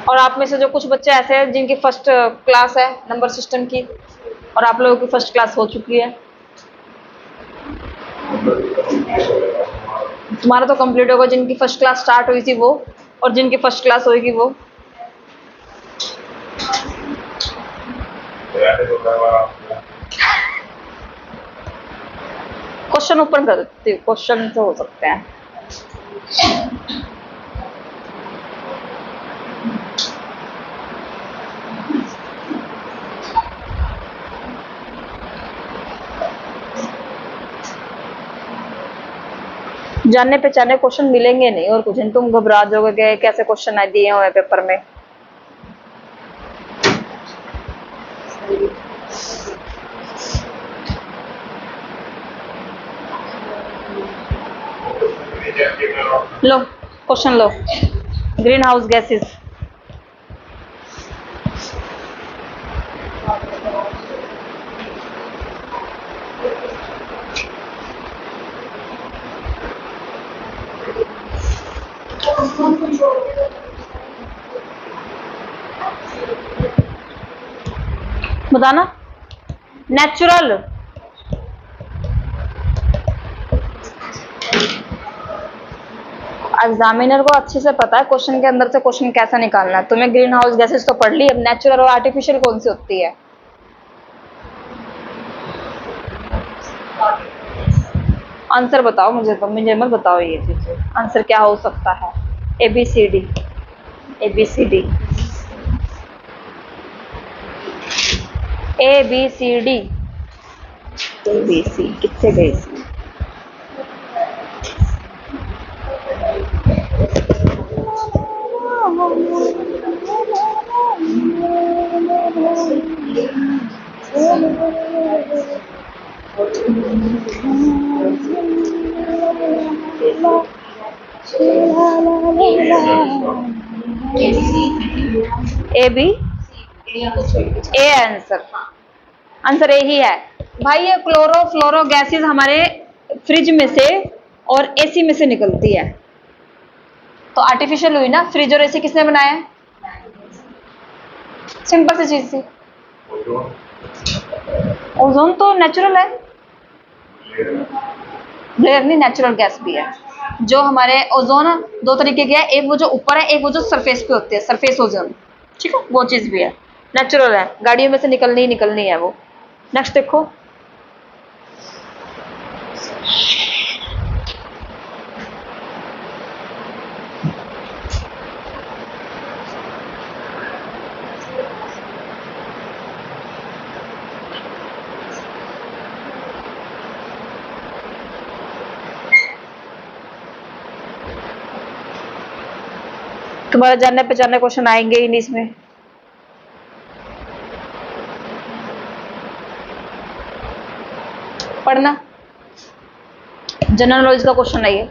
Speaker 1: और आप में से जो कुछ बच्चे ऐसे हैं जिनकी फर्स्ट क्लास है नंबर सिस्टम की, और आप लोगों की फर्स्ट क्लास हो चुकी है, तुम्हारा तो कंप्लीट होगा। जिनकी फर्स्ट क्लास स्टार्ट हुई थी वो, और जिनकी फर्स्ट क्लास होगी वो। क्वेश्चन ऊपर कर देती हूँ, क्वेश्चन तो हो सकते हैं। जानने पहचाने क्वेश्चन मिलेंगे नहीं और कुछ नहीं, तुम घबरा जाओगे कि कैसे क्वेश्चन दिए हुए पेपर में। लो क्वेश्चन लो, ग्रीन हाउस गैसेस। बताना। नेचुरल, एग्जामिनर को अच्छे से पता है क्वेश्चन के अंदर से क्वेश्चन कैसा निकालना है। तुम्हें ग्रीन हाउस गैसेस तो पढ़ ली, अब नेचुरल और आर्टिफिशियल कौन सी होती है? आंसर बताओ मुझे, तो मुझे मत बताओ ये चीजें। आंसर क्या हो सकता है? A B C D, A B C D, A B C D, A B C कितने गई C? A B, A answer, answer A ही है भाई। ये क्लोरो फ्लोरो गैसेस हमारे फ्रिज में से और एसी में से निकलती है, तो आर्टिफिशियल हुई ना। फ्रिज और एसी किसने बनाया है? सिंपल सी चीज थी। ओजोन तो नेचुरल है, लेयर नहीं, नेचुरल गैस भी है। जो हमारे ओजोन दो तरीके के है, एक वो जो ऊपर है, एक वो जो सरफेस पे होती है, सरफेस ओजोन, ठीक है, वो चीज भी है, नेचुरल है, गाड़ियों में से निकलनी ही निकलनी है वो। नेक्स्ट देखो, तुम्हारे जानने पहचाने क्वेश्चन आएंगे ही नहीं इसमें। पढ़ना, जनरल नॉलेज का क्वेश्चन है ये।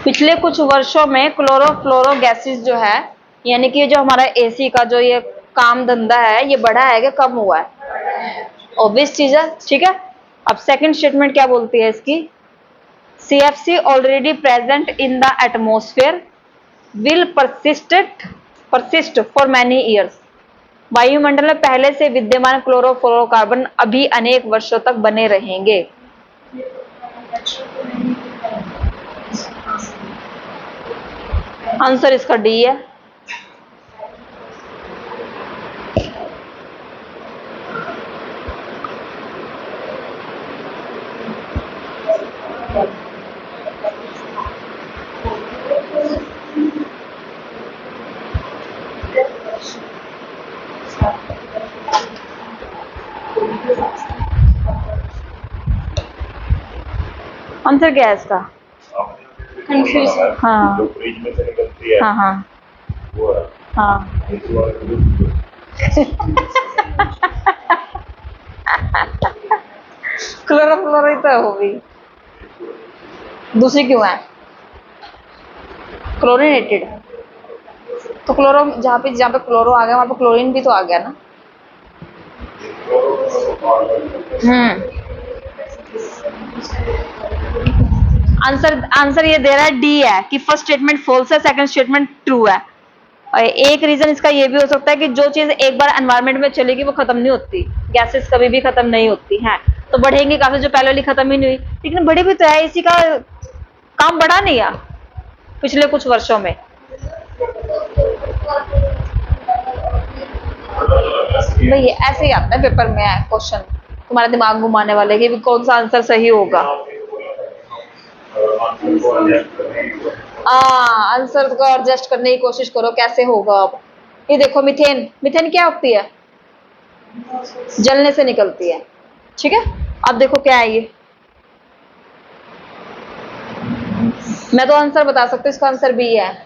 Speaker 1: पिछले कुछ वर्षों में क्लोरोफ्लोरो गैसेस जो है, यानी कि जो हमारा एसी का जो ये काम धंधा है, ये बढ़ा है कि कम हुआ है? ऑब्वियस चीज है, ठीक है। अब सेकंड स्टेटमेंट क्या बोलती है इसकी? CFC already present in the atmosphere will persist for many years. वायुमंडल में पहले से विद्यमान क्लोरोफ्लोरोकार्बन अभी अनेक वर्षों तक बने रहेंगे। आंसर इसका डी है। आंसर क्या है इसका?
Speaker 2: कंफ्यूज।
Speaker 1: हाँ
Speaker 3: जो फ्रिज में से निकलती है,
Speaker 1: हाँ हाँ
Speaker 3: वो है।
Speaker 1: हाँ। क्लोरोफ्लोरो ही तो होगी, दूसरी क्यों है? क्लोरीनेटेड, तो क्लोरो जहाँ पे क्लोरो आ गया वहां पे क्लोरीन भी तो आ गया ना। आंसर ये दे रहा है, डी है कि फर्स्ट स्टेटमेंट फॉल्स है, सेकंड स्टेटमेंट ट्रू है। और एक रीजन इसका ये भी हो सकता है कि जो चीज एक बार एनवायरनमेंट में चलेगी वो खत्म नहीं होती, गैसेस कभी भी खत्म नहीं होती हैं, तो बढ़ेंगी काफी, जो पहले वाली खत्म ही नहीं हुई, लेकिन बढ़ी भी तो है, इसी का काम बढ़ा नहीं है पिछले कुछ वर्षों में। भाई ऐसे ही आता है पेपर में है क्वेश्चन, तुम्हारा दिमाग घुमाने वाले कि कौन सा आंसर सही होगा। आंसर को एडजस्ट करने की कोशिश करो कैसे होगा अब। ये देखो मीथेन, मीथेन क्या होती है? जलने से निकलती है। ठीक है, अब देखो क्या है ये। मैं तो आंसर बता सकती हूँ, इसका आंसर बी है।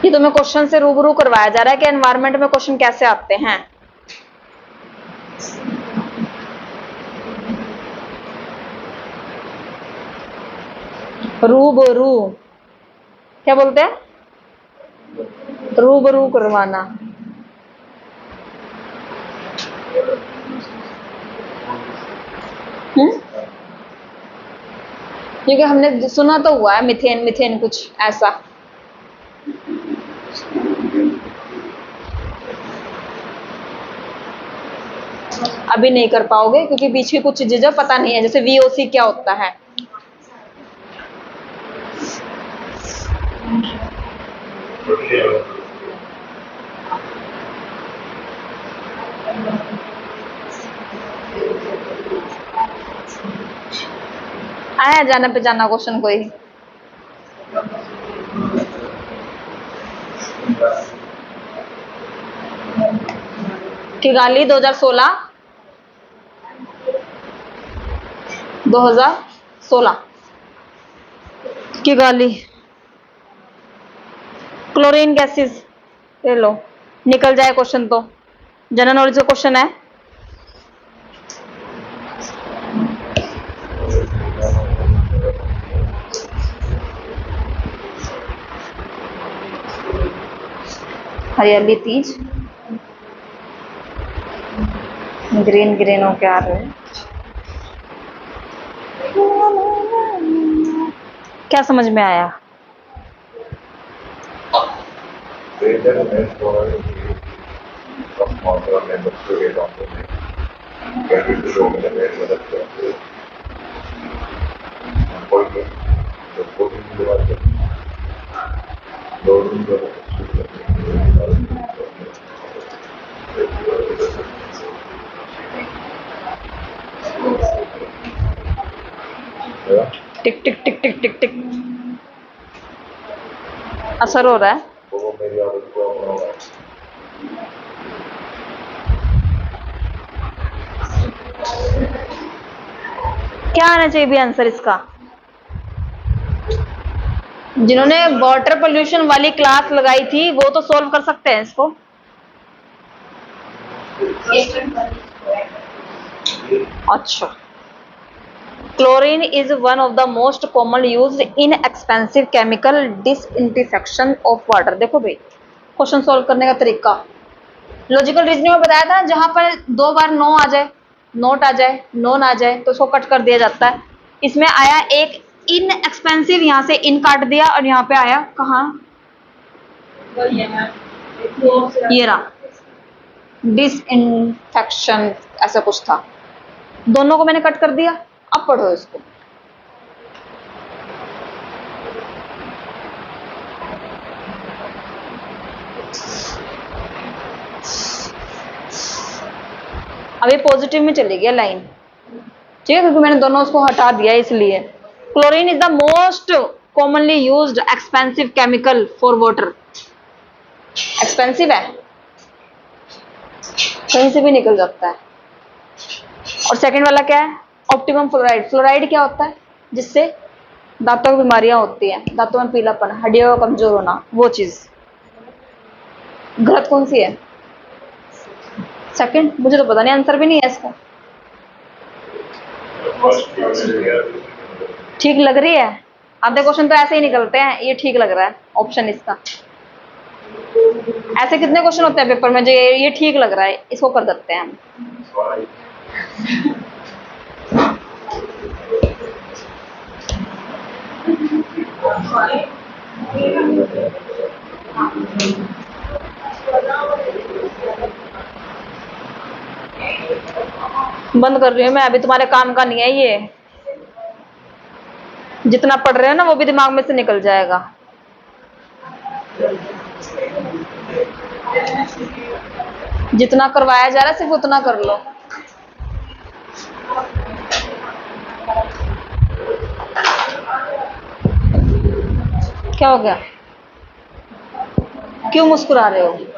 Speaker 1: ये तुम्हें क्वेश्चन से रूबरू करवाया जा रहा है कि एनवायरनमेंट में क्वेश्चन कैसे आते हैं। रूबरू क्या बोलते हैं? रूबरू करवाना। क्योंकि हमने सुना तो हुआ है मिथेन, मिथेन कुछ ऐसा। अभी नहीं कर पाओगे क्योंकि बीच की कुछ चीजें पता नहीं है, जैसे VOC क्या होता है। आया जाना पहचाना क्वेश्चन कोई? Kigali 2016 Kigali. क्लोरीन गैसेस ले लो, निकल जाए क्वेश्चन तो। जनरल नॉलेज का क्वेश्चन है। हरियाली तीज, ग्रीन ग्रीन हो क्या रहे हैं? क्या समझ में आया? टिक टिक टिक टिक टिक टिक असर हो रहा है। क्या आना चाहिए भी आंसर इसका? जिन्होंने वाटर पोल्यूशन वाली क्लास लगाई थी वो तो सॉल्व कर सकते हैं इसको। अच्छा, chlorine is one of the most common used in expensive chemical disinfection of water. देखो भाई, क्वेश्चन सॉल्व करने का तरीका लॉजिकल रीजनिंग में बताया था, जहां पर 2 बार नो आ जाए, नोट आ जाए, नोन आ जाए तो उसको कट कर दिया जाता है। इसमें आया एक इन एक्सपेंसिव, यहां से इन काट दिया और यहाँ पे आया कहाँ, ये रहा डिसइंफेक्शन, ऐसा कुछ था। दोनों को मैंने कट कर दिया। अब पढ़ो इसको। अब ये पॉजिटिव में चली गया लाइन, ठीक है, क्योंकि मैंने दोनों उसको हटा दिया इसलिए। Chlorine is the most commonly used expensive chemical for water. Expensive है, कहीं से भी निकल जाता है। और सेकंड वाला क्या है? Optimum fluoride. फ्लोराइड क्या होता है? जिससे दांतों की बीमारियां होती हैं, दांतों में पीलापन, हड्डियों का कमजोर होना, वो चीज। गलत कौन सी है? सेकंड। मुझे तो पता नहीं, आंसर भी नहीं है इसका। ठीक लग रही है? आधे क्वेश्चन तो ऐसे ही निकलते हैं, ये ठीक लग रहा है ऑप्शन इसका। ऐसे कितने क्वेश्चन होते हैं पेपर में जो ये ठीक लग रहा है, इसको कर देते हैं हम। बंद कर रही हूँ मैं, अभी तुम्हारे काम का नहीं है ये। जितना पढ़ रहे हो ना वो भी दिमाग में से निकल जाएगा। जितना करवाया जा रहा है सिर्फ उतना कर लो। क्या हो गया? क्यों मुस्कुरा रहे हो?